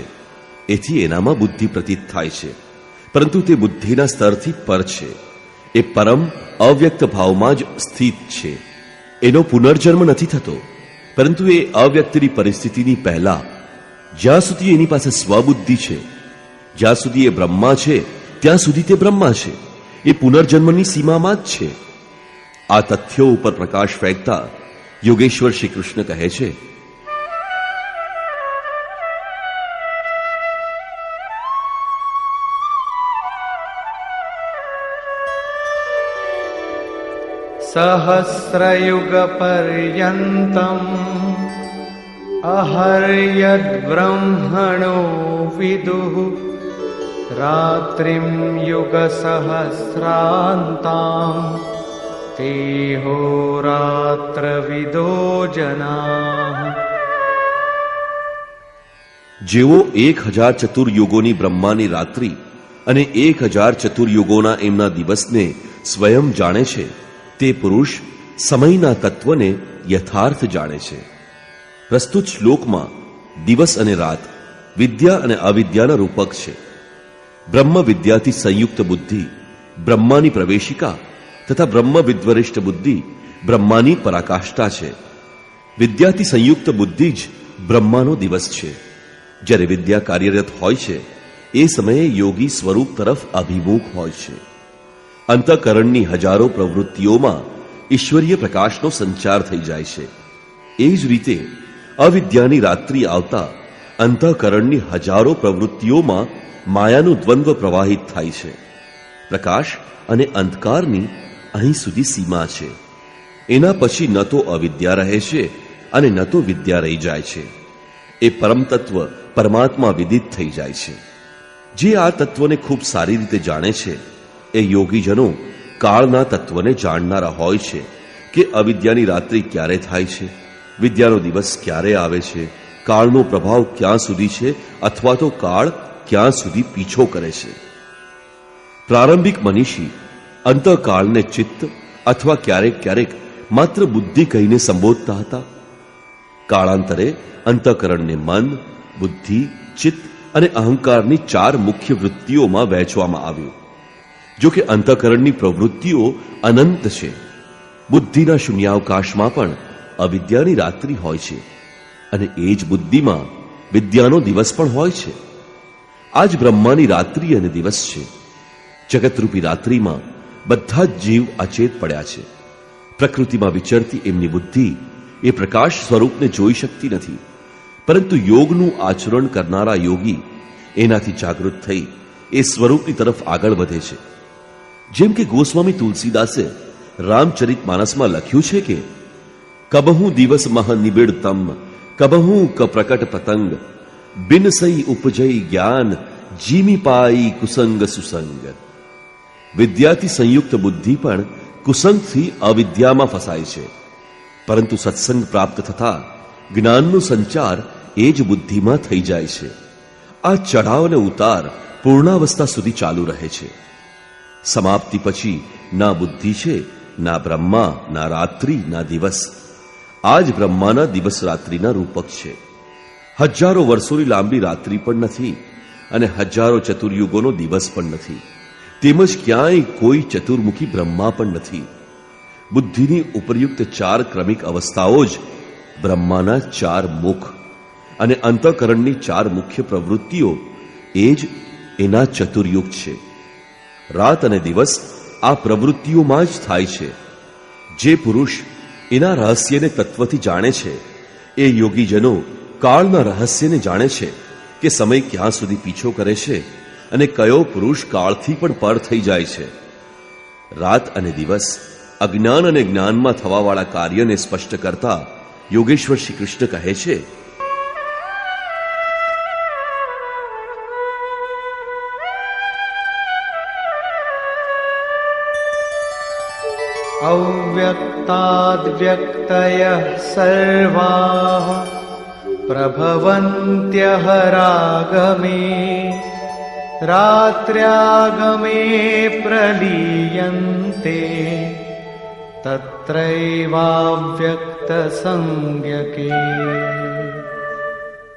એથી એનામાં બુદ્ધિ પ્રતીત થાય છે, પરંતુ તે બુદ્ધિના સ્તરથી પર છે. એ પરમ અવ્યક્ત ભાવમાં જ સ્થિત છે. એનો પુનર્જન્મ નથી થતો, પરંતુ એ અવ્યક્તની પરિસ્થિતિની પહેલા, જ્યાં સુધી એની પાસે સ્વબુદ્ધિ છે, જ્યાં સુધી એ બ્રહ્મા છે ત્યાં સુધી તે બ્રહ્મા છે. એ પુનર્જન્મની સીમામાં જ છે. આ તથ્યો ઉપર પ્રકાશ ફેંકતા યોગેશ્વર શ્રી કૃષ્ણ કહે છે, સહસ્રયુગ પર્યંતમ અહર્યદ બ્રહ્મણો વિદુઃ રાત્રિમ યુગ સહસ્રાંતામ તેહોરાત્રવિદો જનાઃ. જેઓ 1000 ચતુર્યુગોની બ્રહ્માની રાત્રિ અને 1000 ચતુર્યુગોના એમના દિવસને સ્વયં જાણે છે, તે પુરુષ સમયના તત્વને યથાર્થ જાણે છે. પ્રસ્તુત શ્લોકમાં દિવસ અને રાત વિદ્યા અને અવિદ્યાના રૂપક છે. બ્રહ્મ વિદ્યાથી સંયુક્ત બુદ્ધિ બ્રહ્માની પ્રવેશિકા તથા બ્રહ્મ વિદ્વરિષ્ઠ બુદ્ધિ બ્રહ્માની પરાકાષ્ઠા છે. વિદ્યાથી સંયુક્ત બુદ્ધિ જ બ્રહ્માનો દિવસ છે. જ્યારે વિદ્યા કાર્યરત હોય છે એ સમયે યોગી સ્વરૂપ તરફ અભિમુખ હોય છે. અંતઃકરણની હજારો પ્રવૃત્તિઓમાં ઈશ્વરીય પ્રકાશનો સંચાર થઈ જાય છે. એ જ રીતે અવિદ્યાની રાત્રિ આવતા અંતઃકરણની હજારો પ્રવૃત્તિઓમાં માયાનું દ્વંદ્વ પ્રવાહિત થાય છે. પ્રકાશ અને અંધકારની અહીં સુધી સીમા છે. એના પછી ન તો અવિદ્યા રહે છે અને ન તો વિદ્યા રહી જાય છે. એ પરમ તત્વ પરમાત્મા વિદિત થઈ જાય છે. જે આ તત્વને ખૂબ સારી રીતે જાણે છે એ યોગીજનો કાળના તત્વને જાણનારા હોય છે કે અવિદ્યાની રાત્રિ ક્યારે થાય છે, વિદ્યાનો દિવસ ક્યારે આવે છે, કાળનો પ્રભાવ ક્યાં સુધી છે અથવા તો કાળ ક્યાં સુધી પીછો કરે છે. પ્રારંભિક મનીષી અંતઃકાળને ચિત્ત અથવા ક્યારેક ક્યારેક માત્ર બુદ્ધિ કહીને સંબોધતા હતા. કાળાંતરે અંતઃકરણને મન, બુદ્ધિ, ચિત્ત અને અહંકારની 4 મુખ્ય વૃત્તિઓમાં વહેંચવામાં આવ્યું. જો કે અંતઃકરણની પ્રવૃત્તિઓ અનંત છે. બુદ્ધિના શૂન્યાવકાશમાં પણ અવિદ્યાની રાત્રિ હોય છે અને એ જ બુદ્ધિમાં વિદ્યાનો દિવસ પણ હોય છે. આ જ બ્રહ્માની રાત્રિ અને દિવસ છે. જગતરૂપી રાત્રિમાં બધા જ જીવ અચેત પડ્યા છે. પ્રકૃતિમાં વિચરતી એમની બુદ્ધિ એ પ્રકાશ સ્વરૂપને જોઈ શકતી નથી, પરંતુ યોગનું આચરણ કરનારા યોગી એનાથી જાગૃત થઈ એ સ્વરૂપની તરફ આગળ વધે છે. જેમ કે ગોસ્વામી તુલસીદાસે રામચરિત માનસમાં લખ્યું છે કે કબહુ દિવસ મહ નિબિડતમ કબહુ ક પ્રકટ પતંગ બિન સઈ ઉપજય જ્ઞાન જીમી પાઈ કુસંગ સુસંગ. વિદ્યાથી સંયુક્ત બુદ્ધિ પણ કુસંગથી અવિદ્યામાં ફસાય છે, પરંતુ સત્સંગ પ્રાપ્ત થતા જ્ઞાનનો સંચાર એ જ બુદ્ધિમાં થઈ જાય છે. આ ચઢાવ અને ઉતાર પૂર્ણાવસ્થા સુધી ચાલુ રહે છે. સમાપ્તિ પછી ના બુદ્ધિ છે, ના બ્રહ્મા, ના રાત્રિ, ના દિવસ. આ જ બ્રહ્માના દિવસ રાત્રિના રૂપક છે. હજારો વર્ષોની લાંબી રાત્રિ પણ નથી અને હજારો ચતુર્યુગોનો દિવસ પણ નથી. તેમજ ક્યાંય કોઈ ચતુર્મુખી બ્રહ્મા પણ નથી. બુદ્ધિની ઉપરયુક્ત 4 ક્રમિક અવસ્થાઓ જ બ્રહ્માના 4 મુખ અને અંતઃકરણની 4 મુખ્ય પ્રવૃત્તિઓ એ જ એના ચતુર્યુગ છે. રાત અને દિવસ આ પ્રવૃત્તિઓમાં જ થાય છે. જે પુરુષ એના રહસ્યને તત્વથી જાણે છે એ યોગીજનો કાળના રહસ્યને જાણે છે કે સમય ક્યાં સુધી પીછો કરે છે અને કયો પુરુષ કાળથી પણ પર થઈ જાય છે. રાત અને દિવસ અજ્ઞાન અને જ્ઞાનમાં થવાવાળા કાર્યને સ્પષ્ટ કરતા યોગેશ્વર શ્રી કૃષ્ણ કહે છે, अव्यक्ताद्व्यक्तयः सर्वाः प्रभवन्त्यः रागमे रात्र्यागमे प्रलीयन्ते तत्रैवाव्यक्तसंज्ञके.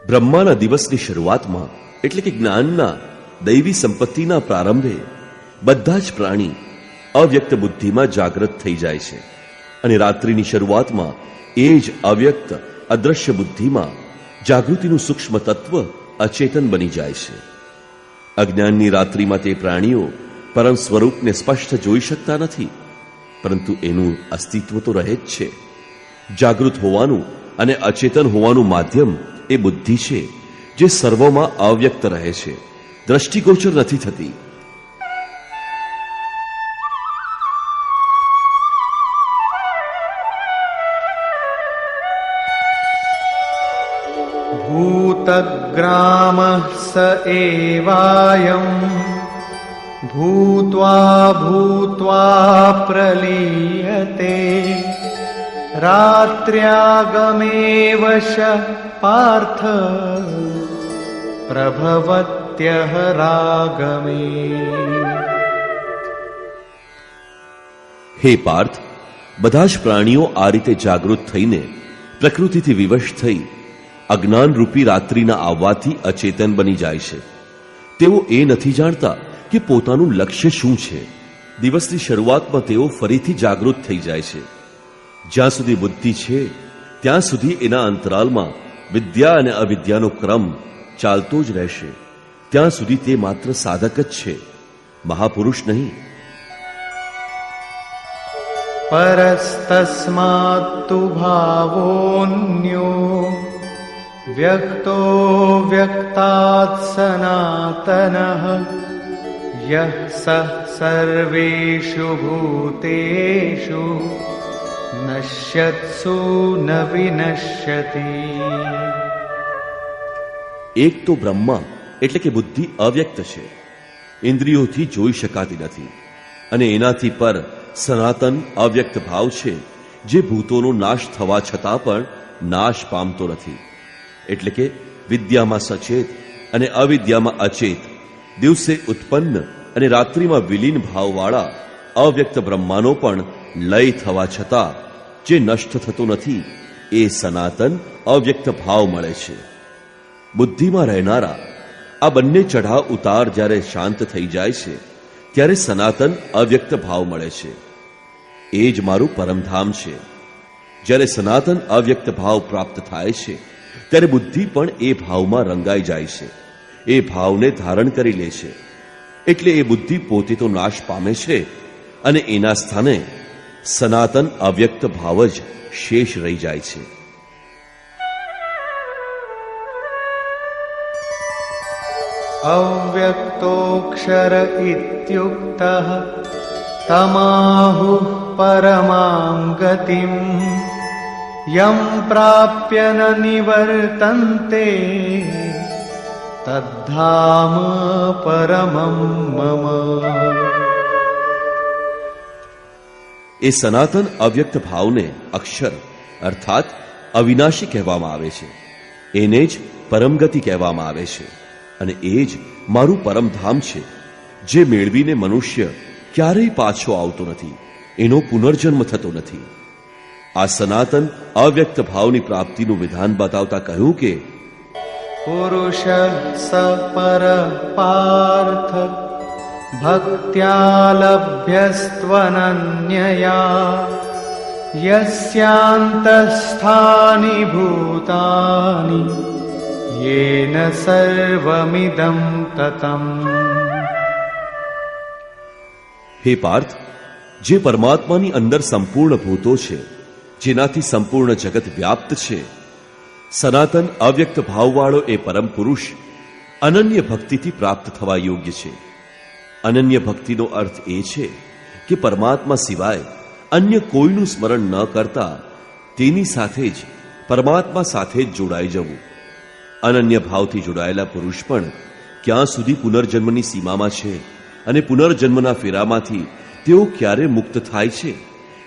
બ્રહ્માના દિવસની શરૂઆતમાં એટલે કે જ્ઞાનના દૈવી સંપત્તિના પ્રારંભે બધા જ પ્રાણી અવ્યક્ત બુદ્ધિમાં જાગૃત થઈ જાય છે અને રાત્રિની શરૂઆતમાં એ જ અવ્યક્ત અદ્રશ્ય બુદ્ધિમાં જાગૃતિનું સૂક્ષ્મ તત્વ અચેતન બની જાય છે. અજ્ઞાનની રાત્રિમાં તે પ્રાણીઓ પરમ સ્વરૂપને સ્પષ્ટ જોઈ શકતા નથી, પરંતુ એનું અસ્તિત્વ તો રહે જ છે. જાગૃત હોવાનું અને અચેતન હોવાનું માધ્યમ એ બુદ્ધિ છે, જે સર્વમાં અવ્યક્ત રહે છે, દ્રષ્ટિગોચર નથી થતી. भूतग्रामः स एवायम् भूत्वा भूत्वा प्रलीयते रात्र्यागमेव श पार्थ प्रभवत्यः रागमे. હે પાર્થ, બધા જ પ્રાણીઓ આ રીતે જાગૃત થઈને પ્રકૃતિથી વિવશ થઈ અજ્ઞાનરૂપી રાત્રિના આવવાથી અચેતન બની જાય છે. તેઓ એ નથી જાણતા કે પોતાનું લક્ષ્ય શું છે. દિવસની શરૂઆતમાં તેઓ ફરીથી જાગૃત થઈ જાય છે. જ્યાં સુધી બુદ્ધિ છે ત્યાં સુધી એના અંતરાલમાં વિદ્યા અને અવિદ્યાનો ક્રમ ચાલતો જ રહેશે. ત્યાં સુધી તે માત્ર સાધક જ છે, મહાપુરુષ નહીં. परस्तस्मात्तु भावोऽन्यो વ્યક્તો વ્યક્તાત્ સનાતનઃ યઃ સઃ સર્વેષુ ભૂતેષુ નશ્યત્સુ ન વિનશ્યતિ. એક તો બ્રહ્મા એટલે કે બુદ્ધિ અવ્યક્ત છે, ઇન્દ્રિયોથી જોઈ શકાતી નથી, અને એનાથી પર સનાતન અવ્યક્ત ભાવ છે, જે ભૂતોનો નાશ થવા છતાં પણ નાશ પામતો નથી. એટલે કે વિદ્યામાં સચેત અને અવિદ્યામાં અચેત, દિવસે ઉત્પન્ન અને રાત્રિમાં વિલીન ભાવવાળા અવ્યક્ત બ્રહ્માનો પણ લય થવા છતાં જે નષ્ટ થતો નથી, એ સનાતન અવ્યક્ત ભાવ મળે છે. બુદ્ધિમાં રહેનારા આ બંને ચઢાવ ઉતાર જ્યારે શાંત થઈ જાય છે, ત્યારે સનાતન અવ્યક્ત ભાવ મળે છે. એ જ મારું પરમધામ છે. જ્યારે સનાતન અવ્યક્ત ભાવ પ્રાપ્ત થાય છે, ત્યારે બુદ્ધિ પણ એ ભાવમાં રંગાઈ જાય છે, એ ભાવને ધારણ કરી લે છે. એટલે એ બુદ્ધિ પોતે તો નાશ પામે છે, અને એના સ્થાને સનાતન અવ્યક્ત ભાવ જ શેષ રહી જાય છે. અવ્યક્તોક્ષર ઇત્યુક્તઃ તમાહુઃ પરમાં ગતિમ યં પ્રાપ્ય ન નિવર્તન્તે તદ્ધામ પરમં મમ. એ સનાતન અવ્યક્ત ભાવને અક્ષર અર્થાત અવિનાશી કહેવામાં આવે છે. એને જ પરમગતિ કહેવામાં આવે છે, અને એ જ મારું પરમધામ છે, જે મેળવીને મનુષ્ય ક્યારેય પાછો આવતો નથી, એનો પુનર્જન્મ થતો નથી. આ સનાતન અવ્યક્ત ભાવની પ્રાપ્તિનું વિધાન બતાવતા કહ્યું કે પુરુષ સ પર પાર્થ ભક્ત્યા લભ્યસ્ત્વનન્યયા યસ્યાંતસ્થાનિ ભૂતાનિ યેન સર્વમિદં તતમ. હે પાર્થ, જે પરમાત્માની અંદર સંપૂર્ણ ભૂતો છે, જેનાથી સંપૂર્ણ જગત વ્યાપ્ત છે, સનાતન અવ્યક્ત ભાવવાળો એ પરમ પુરુષ અનન્ય ભક્તિથી પ્રાપ્ત થવા યોગ્ય છે. અનન્ય ભક્તિનો અર્થ એ છે કે પરમાત્મા સિવાય અન્ય કોઈનું સ્મરણ ન કરતા તેની સાથે જ પરમાત્મા સાથે જ જોડાઈ જવું. અનન્ય ભાવથી જોડાયેલા પુરુષ પણ ક્યાં સુધી પુનર્જન્મની સીમામાં છે અને પુનર્જન્મના ફેરામાંથી તેઓ ક્યારે મુક્ત થાય છે,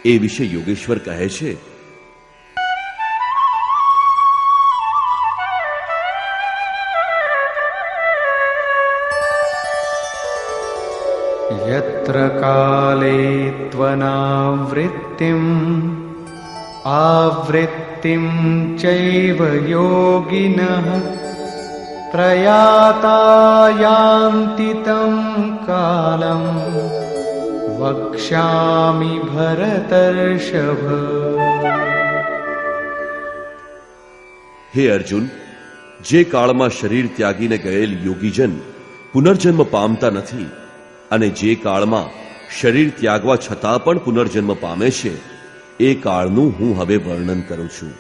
એ વિશે યોગેશ્વર કહે છે. યત્ર કાલે ત્વનાવૃત્તિમ આવૃત્તિમ ચૈવ યોગિનઃ પ્રયાતા યાન્તિ તં કાલં વક્ષ્યામિ ભરતર્ષભ. હે અર્જુન, જે કાળમાં શરીર ત્યાગીને ગયેલ યોગીજન પુનર્જન્મ પામતા નથી, અને જે કાળમાં શરીર ત્યાગવા છતાં પણ પુનર્જન્મ પામે છે, એ કાળનું હું હવે વર્ણન કરું છું.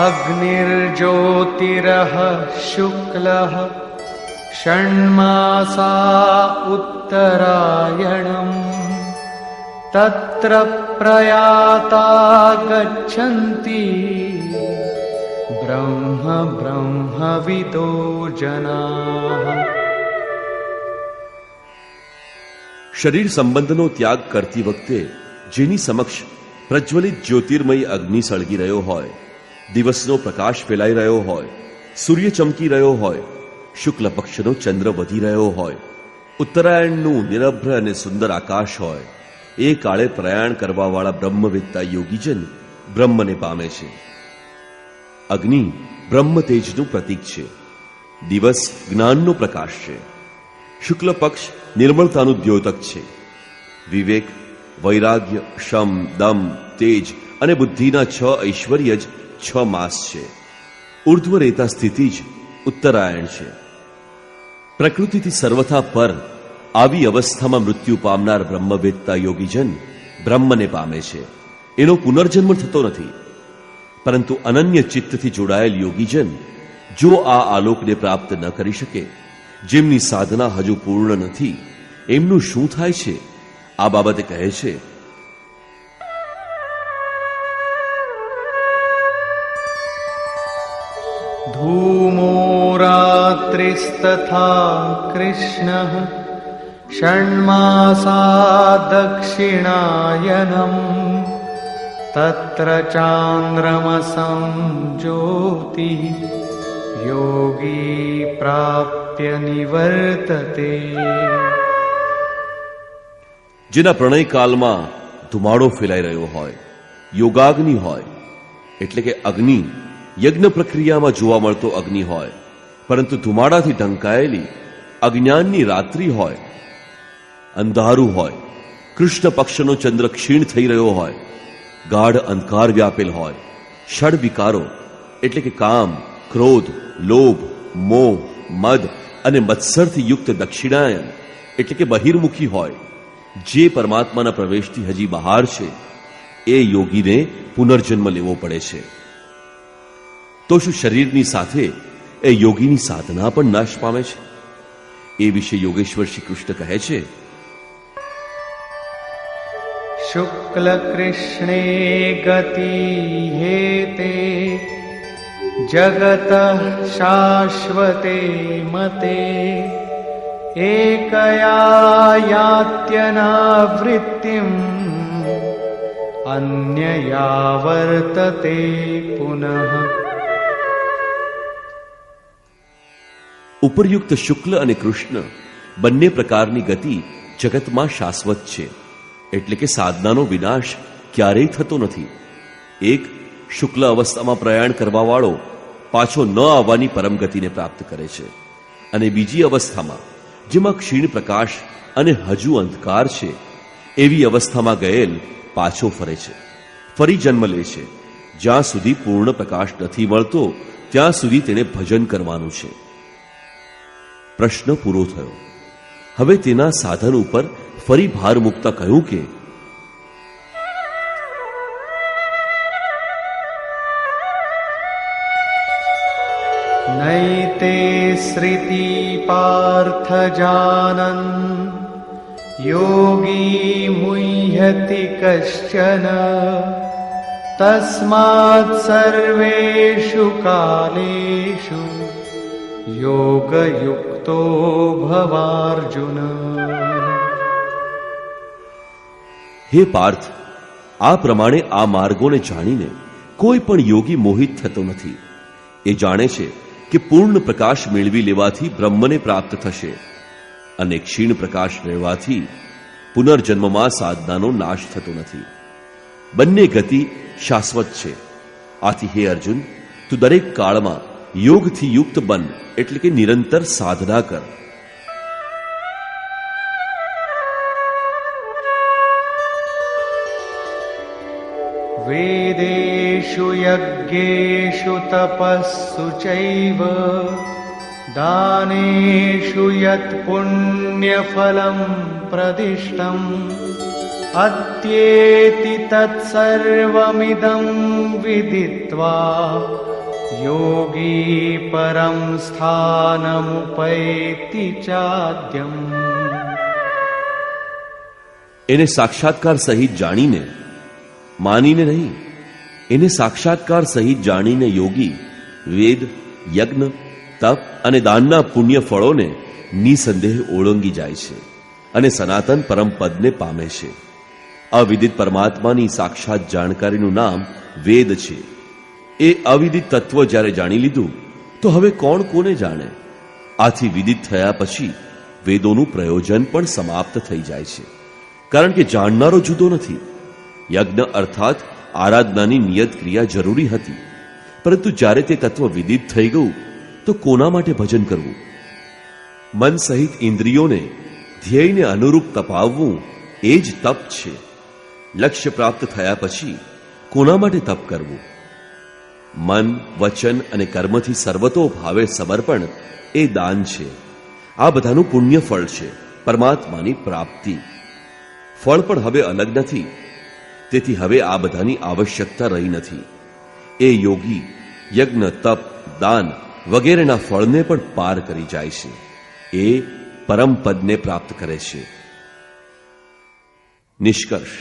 અગ્નિર્જ્યોતિરઃ શુક્લઃ ષण्मासा ઉત્તરાયણમ તત્ર પ્રયાતા ગચ્છન્તિ બ્રહ્મ બ્રહ્મવિદો જનાઃ. શરીર સંબંધનો ત્યાગ કરતી વખતે જેની સમક્ષ પ્રજ્વલિત જ્યોતિર્મય અગ્નિ સળગી રહ્યો હોય, દિવસનો પ્રકાશ ફેલાઈ રહ્યો હોય, સૂર્ય ચમકી રહ્યો હોય, શુક્લ પક્ષનો ચંદ્ર વધી રહ્યો હોય, ઉત્તરાયણનું નિરભ્ર અને સુંદર આકાશ હોય, એ કાળે પ્રયાણ કરવાવાળા બ્રહ્મવેત્તા યોગીજન બ્રહ્મને પામે છે. અગ્નિ બ્રહ્મ તેજનું પ્રતીક છે. દિવસ જ્ઞાનનો પ્રકાશ છે. શુક્લ પક્ષ નિર્મળતાનું દ્યોતક છે. વિવેક, વૈરાગ્ય, શમ, દમ, તેજ અને બુદ્ધિના 6 ઐશ્વર્ય જ 6 માસ છે. ઉર્ધ્વ રેતા સ્થિતિ જ ઉત્તરાયણ છે. પ્રકૃતિથી સર્વથા પર આવી અવસ્થામાં મૃત્યુ પામનાર બ્રહ્મવેત્તા યોગીજન બ્રહ્મને પામે છે. એનો પુનર્જન્મ થતો નથી. પરંતુ અનન્ય ચિત્તથી જોડાયેલ યોગીજન જો આ આલોકને પ્રાપ્ત ન કરી શકે, જેમની સાધના હજુ પૂર્ણ નથી, એમનું શું થાય છે? આ બાબતે કહે છે, ધૂમો રાત્રિસ્તથા કૃષ્ણઃ ષण्मासा દક્ષિણાયનમ તત્ર ચાંદ્રમસં જ્યોતિ યોગી પ્રાપ્ય નિવર્તતે. જેના પ્રણય કાલમાં ધુમાડો ફેલાઈ રહ્યો હોય, યોગાગ્નિ હોય, એટલે કે અગ્નિ યજ્ઞ પ્રક્રિયામાં જોવા મળતો અગ્નિ હોય, પરંતુ ધુમાડાથી ઢંકાયેલી અજ્ઞાનની રાત્રિ હોય, અંધારું હોય, કૃષ્ણ પક્ષનો ચંદ્ર ક્ષીણ થઈ રહ્યો હોય, ગાઢ અંધકાર વ્યાપેલ હોય, ષડ વિકારો એટલે કે કામ, ક્રોધ, લોભ, મોહ, મદ અને મત્સરથી યુક્ત દક્ષિણાયન એટલે કે બહિર્મુખી હોય, જે પરમાત્માના પ્રવેશથી હજી બહાર છે, એ યોગીને પુનર્જન્મ લેવો પડે છે. તો શું શરીરની સાથે એ યોગીની સાધના પણ નાશ પામે છે? એ વિશે યોગેશ્વર શ્રી કૃષ્ણ કહે છે, શુક્લ કૃષ્ણે ગતિ હેતે જગત શાશ્વતે મતે એકયા યાત્યનાવૃત્તિમ અન્યયા વર્તતે પુનઃ. ઉપરયુક્ત શુક્લ અને કૃષ્ણ બંને પ્રકારની ગતિ જગતમાં શાશ્વત છે, એટલે કે સાધનાનો વિનાશ ક્યારેય થતો નથી. એક શુક્લ અવસ્થામાં પ્રયાણ કરવાવાળો પાછો ન આવવાની પરમ ગતિને પ્રાપ્ત કરે છે, અને બીજી અવસ્થામાં જેમાં ક્ષીણ પ્રકાશ અને હજુ અંધકાર છે, એવી અવસ્થામાં ગયેલ પાછો ફરે છે, ફરી જન્મ લે છે. જ્યાં સુધી પૂર્ણ પ્રકાશ નથી મળતો ત્યાં સુધી તેને ભજન કરવાનું છે. પ્રશ્ન પૂરો થયો. હવે તેના સાધન ઉપર ફરી ભાર મૂકતા કહ્યું કે નૈતે શ્રુતિ પાર્થ જાનન યોગી મુહ્યતિ કશ્ચન તસ્માત્ સર્વેષુ કાલેષુ યોગયુક્તો ભવાર્જુન. હે પાર્થ, આ પ્રમાણે આ માર્ગોને જાણીને કોઈ પણ યોગી મોહિત થતો નથી. એ જાણે છે કે પૂર્ણ પ્રકાશ મેળવી લેવાથી બ્રહ્મને પ્રાપ્ત થશે, અને ક્ષીણ પ્રકાશ રહેવાથી પુનર્જન્મમાં સાધનાનો નાશ થતો નથી. બંને ગતિ શાશ્વત છે. આથી હે અર્જુન, તું દરેક કાળમાં યોગથી યુક્ત બન, એટલે કે નિરંતર સાધના કર. વેદેષુ યજ્ઞેષુ તપસ્સુ ચૈવ દાનેષુ યત પુણ્યફલં પ્રદિષ્ટં અત્યેતિ તત્સર્વમિદં વિદિત્વા યોગી પરમ સ્થાનમુપૈતિ ચાદ્યમ. એને સાક્ષાત્કાર સહિત જાણીને, માનીને નહીં, એને સાક્ષાત્કાર સહિત જાણીને યોગી વેદ, યજ્ઞ, તપ અને દાનના પુણ્ય ફળોને નિસંદેહ ઓળંગી જાય છે અને સનાતન પરમ પદને પામે છે. અવિદિત પરમાત્માની સાક્ષાત જાણકારીનું નામ વેદ છે. એ અવિદિત તત્વ જ્યારે જાણી લીધું તો હવે કોણ કોને જાણે? આથી વિદિત થયા પછી વેદોનું પ્રયોજન પણ સમાપ્ત થઈ જાય છે, કારણ કે જાણનારો જુદો નથી. યજ્ઞ અર્થાત આરાધનાની નિયત ક્રિયા જરૂરી હતી, પરંતુ જ્યારે તે તત્વ વિદિત થઈ ગયું તો કોના માટે ભજન કરવું? મન સહિત ઇન્દ્રિયોને ધ્યેયને અનુરૂપ તપાવવું એ જ તપ છે. લક્ષ્ય પ્રાપ્ત થયા પછી કોના માટે તપ કરવું? મન, વચન અને કર્મથી સર્વતો ભાવે સમર્પણ એ દાન છે. આ બધાનું પુણ્ય ફળ છે, પરમાત્માની પ્રાપ્તિ. ફળ પણ હવે અલગ નથી. તેથી હવે આ બધાની આવશ્યકતા રહી નથી. એ યોગી યજ્ઞ, તપ, દાન વગેરેના ફળને પણ પાર કરી જાય છે. એ પરમ પદને પ્રાપ્ત કરે છે. નિષ્કર્ષ.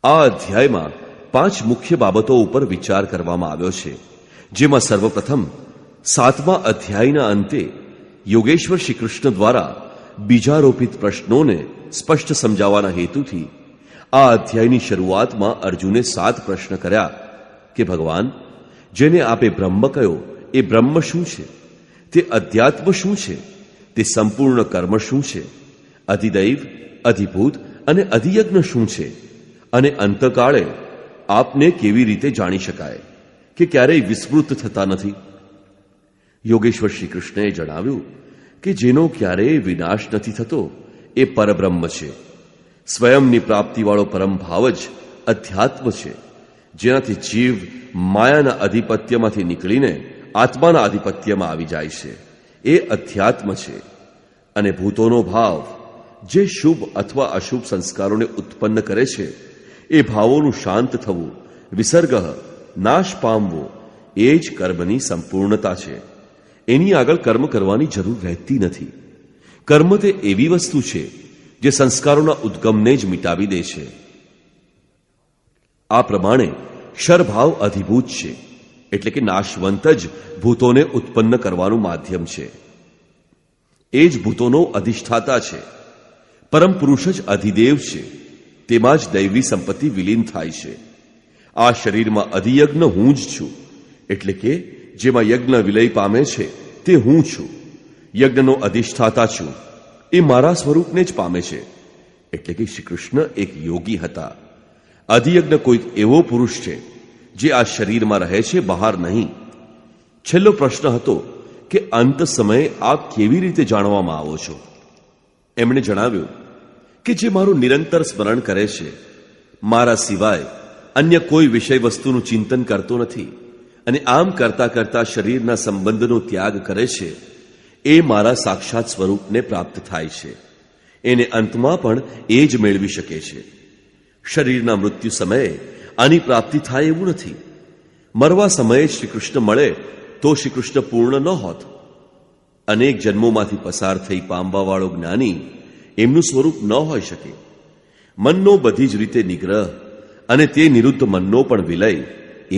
આ અધ્યાયમાં 5 મુખ્ય બાબતો ઉપર વિચાર કરવામાં આવ્યો છે, જેમાં સર્વપ્રથમ 7મા અધ્યાયના અંતે યોગેશ્વર શ્રી કૃષ્ણ દ્વારા બીજારોપિત પ્રશ્નોને સ્પષ્ટ સમજાવવાના હેતુથી આ અધ્યાયની શરૂઆતમાં અર્જુને 7 પ્રશ્ન કર્યા કે ભગવાન, જેને આપે બ્રહ્મ કહ્યો એ બ્રહ્મ શું છે? તે અધ્યાત્મ શું છે? તે સંપૂર્ણ કર્મ શું છે? અધિદૈવ, અધિભૂત અને અધિયજ્ઞ શું છે? અને અંતકાળે આપને કેવી રીતે જાણી શકાય કે ક્યારેય વિસ્મૃત થતા નથી? યોગેશ્વર શ્રી કૃષ્ણએ જણાવ્યું કે જેનો ક્યારેય વિનાશ નથી થતો એ પરબ્રહ્મ છે. સ્વયંની પ્રાપ્તિવાળો પરમ ભાવ જ અધ્યાત્મ છે, જેનાથી જીવ માયાના આધિપત્યમાંથી નીકળીને આત્માના આધિપત્યમાં આવી જાય છે. એ અધ્યાત્મ છે. અને ભૂતોનો ભાવ જે શુભ અથવા અશુભ સંસ્કારોને ઉત્પન્ન કરે છે, એ ભાવોનું શાંત થવું, વિસર્ગ, નાશ પામવો એ જ કર્મની સંપૂર્ણતા છે. એની આગળ કર્મ કરવાની જરૂર રહેતી નથી. કર્મ તે એવી વસ્તુ છે જે સંસ્કારોના ઉદ્ગમને જ મિટાવી દે છે. આ પ્રમાણે ક્ષરભાવ અધિભૂત છે, એટલે કે નાશવંત જ ભૂતોને ઉત્પન્ન કરવાનું માધ્યમ છે. એ જ ભૂતોનો અધિષ્ઠાતા છે. પરમ પુરુષ જ અધિદેવ છે. તેમાં જ દૈવી સંપત્તિ વિલીન થાય છે. આ શરીરમાં અધિયજ્ઞ હું જ છું, એટલે કે જેમાં યજ્ઞ વિલય પામે છે તે હું છું. યજ્ઞનો અધિષ્ઠાતા છું, એ મારા સ્વરૂપને જ પામે છે. એટલે કે શ્રી કૃષ્ણ એક યોગી હતા. અધિયજ્ઞ કોઈક એવો પુરુષ છે જે આ શરીરમાં રહે છે, બહાર નહીં. છેલ્લો પ્રશ્ન હતો કે અંત સમયે આપ કેવી રીતે જાણવામાં આવો છો? એમણે જણાવ્યું કે જે મારું નિરંતર સ્મરણ કરે છે, મારા સિવાય અન્ય કોઈ વિષય વસ્તુનું ચિંતન કરતો નથી, અને આમ કરતા કરતા શરીરના સંબંધનો ત્યાગ કરે છે, એ મારા સાક્ષાત સ્વરૂપને પ્રાપ્ત થાય છે. એને અંતમાં પણ એ જ મેળવી શકે છે. શરીરના મૃત્યુ સમયે આની પ્રાપ્તિ થાય એવું નથી. મરવા સમયે શ્રી કૃષ્ણ મળે તો શ્રી કૃષ્ણ પૂર્ણ ન હોત. અનેક જન્મોમાંથી પસાર થઈ પામવાવાળો જ્ઞાની એમનું સ્વરૂપ ન હોઈ શકે. મનનો બધી જ રીતે નિગ્રહ અને તે નિરુદ્ધ મનનો પણ વિલય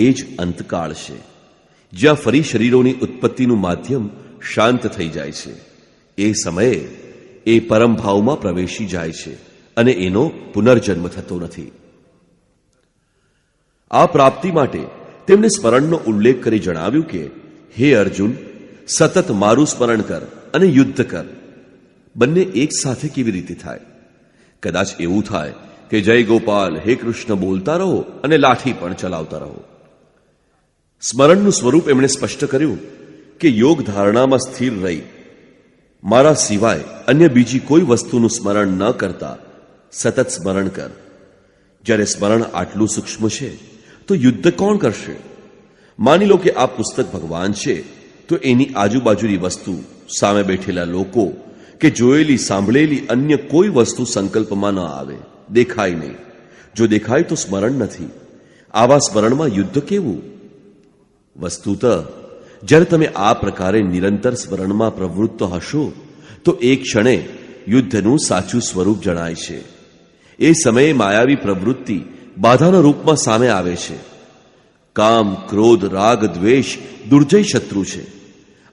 એ જ અંતકાળ છે, જ્યાં ફરી શરીરોની ઉત્પત્તિનું માધ્યમ શાંત થઈ જાય છે. એ સમયે એ પરમ ભાવમાં પ્રવેશી જાય છે અને એનો પુનર્જન્મ થતો નથી. આ પ્રાપ્તિ માટે તેમણે સ્મરણનો ઉલ્લેખ કરી જણાવ્યું કે હે અર્જુન, સતત મારું સ્મરણ કર અને યુદ્ધ કર. બંને એક સાથે કેવી રીતે થાય? કદાચ એવું થાય કે જય ગોપાલ, હે કૃષ્ણ બોલતા રહો અને લાઠી પણ ચલાવતા રહો. સ્મરણનું સ્વરૂપ એમણે સ્પષ્ટ કર્યું કે યોગ ધારણામાં સ્થિર રહી મારા સિવાય અન્ય બીજી કોઈ વસ્તુનું સ્મરણ ન કરતા સતત સ્મરણ કર. જ્યારે સ્મરણ આટલું સૂક્ષ્મ છે તો યુદ્ધ કોણ કરશે? માની લો કે આ પુસ્તક ભગવાન છે, તો એની આજુબાજુની વસ્તુ, સામે બેઠેલા લોકો કે જોયેલી સાંભળેલી અન્ય કોઈ વસ્તુ સંકલ્પમાં ન આવે, દેખાય નહીં. જો દેખાય તો સ્મરણ નથી. આવા સ્મરણમાં યુદ્ધ કેવું? વસ્તુત જ્યારે તમે આ પ્રકારે નિરંતર સ્મરણમાં પ્રવૃત્ત હશો તો એક ક્ષણે યુદ્ધનું સાચું સ્વરૂપ જણાય છે. એ સમયે માયાવી પ્રવૃત્તિ બાધાના રૂપમાં સામે આવે છે. કામ, ક્રોધ, રાગ, દ્વેષ દુર્જય શત્રુ છે.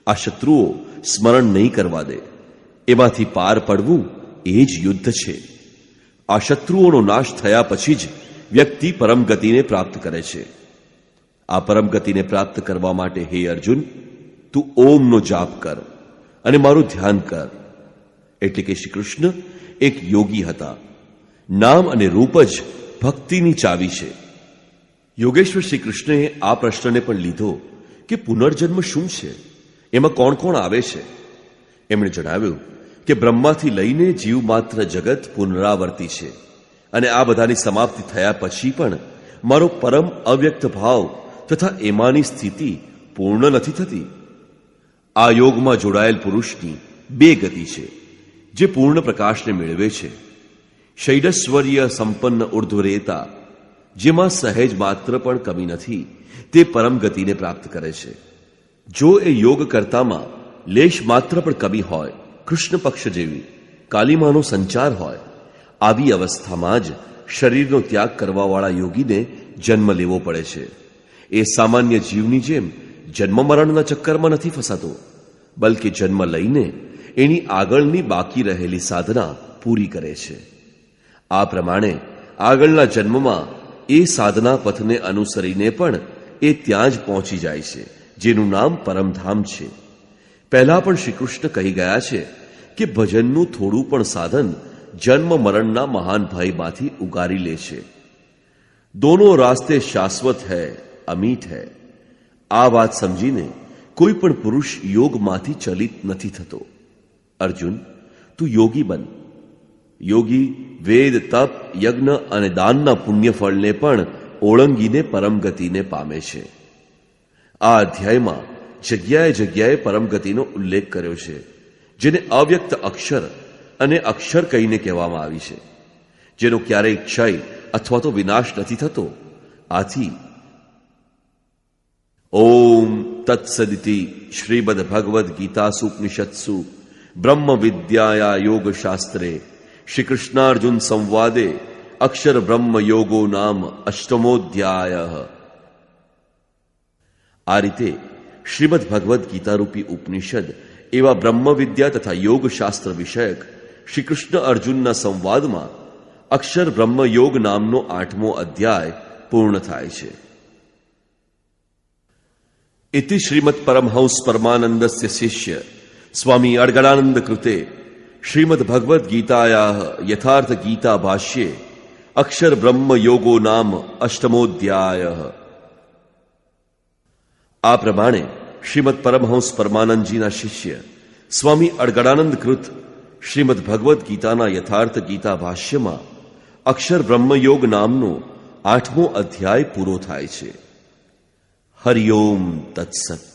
આ શત્રુઓ સ્મરણ નહીં કરવા દે. એમાંથી પાર પડવું એ જ યુદ્ધ છે. આ શત્રુઓનો નાશ થયા પછી જ વ્યક્તિ પરમ ગતિને પ્રાપ્ત કરે છે. આ પરમ ગતિને પ્રાપ્ત કરવા માટે હે અર્જુન, તું ઓમનો જાપ કર અને મારું ધ્યાન કર. એટલે કે શ્રી કૃષ્ણ એક યોગી હતા. નામ અને રૂપ જ ભક્તિની ચાવી છે. યોગેશ્વર શ્રી કૃષ્ણએ આ પ્રશ્નને પણ લીધો કે પુનર્જન્મ શું છે, એમાં કોણ કોણ આવે છે. એમણે જણાવ્યું કે બ્રહ્માથી લઈને જીવ માત્ર જગત પુનરાવર્તી છે, અને આ બધાની સમાપ્તિ થયા પછી પણ મારો પરમ અવ્યક્ત ભાવ તથા એમાંની સ્થિતિ પૂર્ણ નથી થતી. આ યોગમાં જોડાયેલ પુરુષની બે ગતિ છે જે પૂર્ણ પ્રકાશને મેળવે છે. શૈડસ્વર્ય સંપન્ન ઉર્ધ્વરેતા, જેમાં સહેજ માત્ર પણ કમી નથી, તે પરમ ગતિને પ્રાપ્ત કરે છે. જો એ યોગ કરતામાં લેશ માત્ર પણ કમી હોય, કૃષ્ણ પક્ષ જેવી કાલિમાનો સંચાર હોય, આવી અવસ્થામાં જ શરીરનો ત્યાગ કરવાવાળા યોગીને જન્મ લેવો પડે છે. એ સામાન્ય જીવની જેમ જન્મ મરણના ચક્કરમાં નથી ફસાતો, બલકે જન્મ લઈને એની આગળની બાકી રહેલી સાધના પૂરી કરે છે. આ પ્રમાણે આગળના જન્મમાં એ સાધના પથને અનુસરીને પણ એ ત્યાં જ પહોંચી જાય છે, જેનું નામ પરમધામ છે. પહેલા પણ શ્રી કૃષ્ણ કહી ગયા છે કે ભજનનું થોડું પણ સાધન જન્મ મરણના મહાન ભયમાંથી ઉગારી લે છે. દોનો રાસ્તે શાશ્વત હૈ, અમીઠ હૈ. આ વાત સમજીને કોઈ પણ પુરુષ યોગમાંથી ચલિત નથી થતો. અર્જુન, તું યોગી બન. યોગી વેદ, તપ, યજ્ઞ અને દાનના પુણ્યફળને પણ ઓળંગીને પરમ ગતિને પામે છે. આ અધ્યાયમાં જગ્યાએ જગ્યાએ પરમ ગતિનો ઉલ્લેખ કર્યો છે, જેને અવ્યક્ત અક્ષર અને અક્ષર કહીને કહેવામાં આવી છે, જેનો ક્યારેય ક્ષય અથવા તો વિનાશ નથી થતો. આથી ઓમ તત્સદિતિ શ્રીમદ ભગવદ્ ગીતાસુપનિષત્સુ બ્રહ્મ વિદ્યાયા યોગ શાસ્ત્રે શ્રી કૃષ્ણાર્જુન સંવાદે અક્ષર બ્રહ્મ યોગો નામ અષ્ટમોધ્યાય. આ રીતે શ્રીમદ ભગવદ્ ગીતારૂપી ઉપનિષદ એવા બ્રહ્મ વિદ્યા તથા યોગ શાસ્ત્ર વિષયક શ્રી કૃષ્ણ અર્જુનના સંવાદમાં અક્ષર બ્રહ્મ યોગ નામનો 8મો અધ્યાય પૂર્ણ થાય છે. ઇતિ શ્રીમદ પરમહંસ પરમાનંદસ્ય શિષ્ય સ્વામી અડગડાનંદ કૃતે શ્રીમદ ભગવદ્ ગીતાયાઃ યથાર્થ ગીતા ભાષ્યે અક્ષર બ્રહ્મ યોગો નામ અષ્ટમોધ્યાય. આ પ્રમાણે શ્રીમદ પરમહંસ પરમાનંદજીના શિષ્ય સ્વામી અડગડાનંદ કૃત શ્રીમદ ભગવદ્ ગીતાના યથાર્થ ગીતા ભાષ્યમાં અક્ષર બ્રહ્મયોગ નામનો 8મો અધ્યાય પૂરો થાય છે. હરિ ઓમ તત્સત.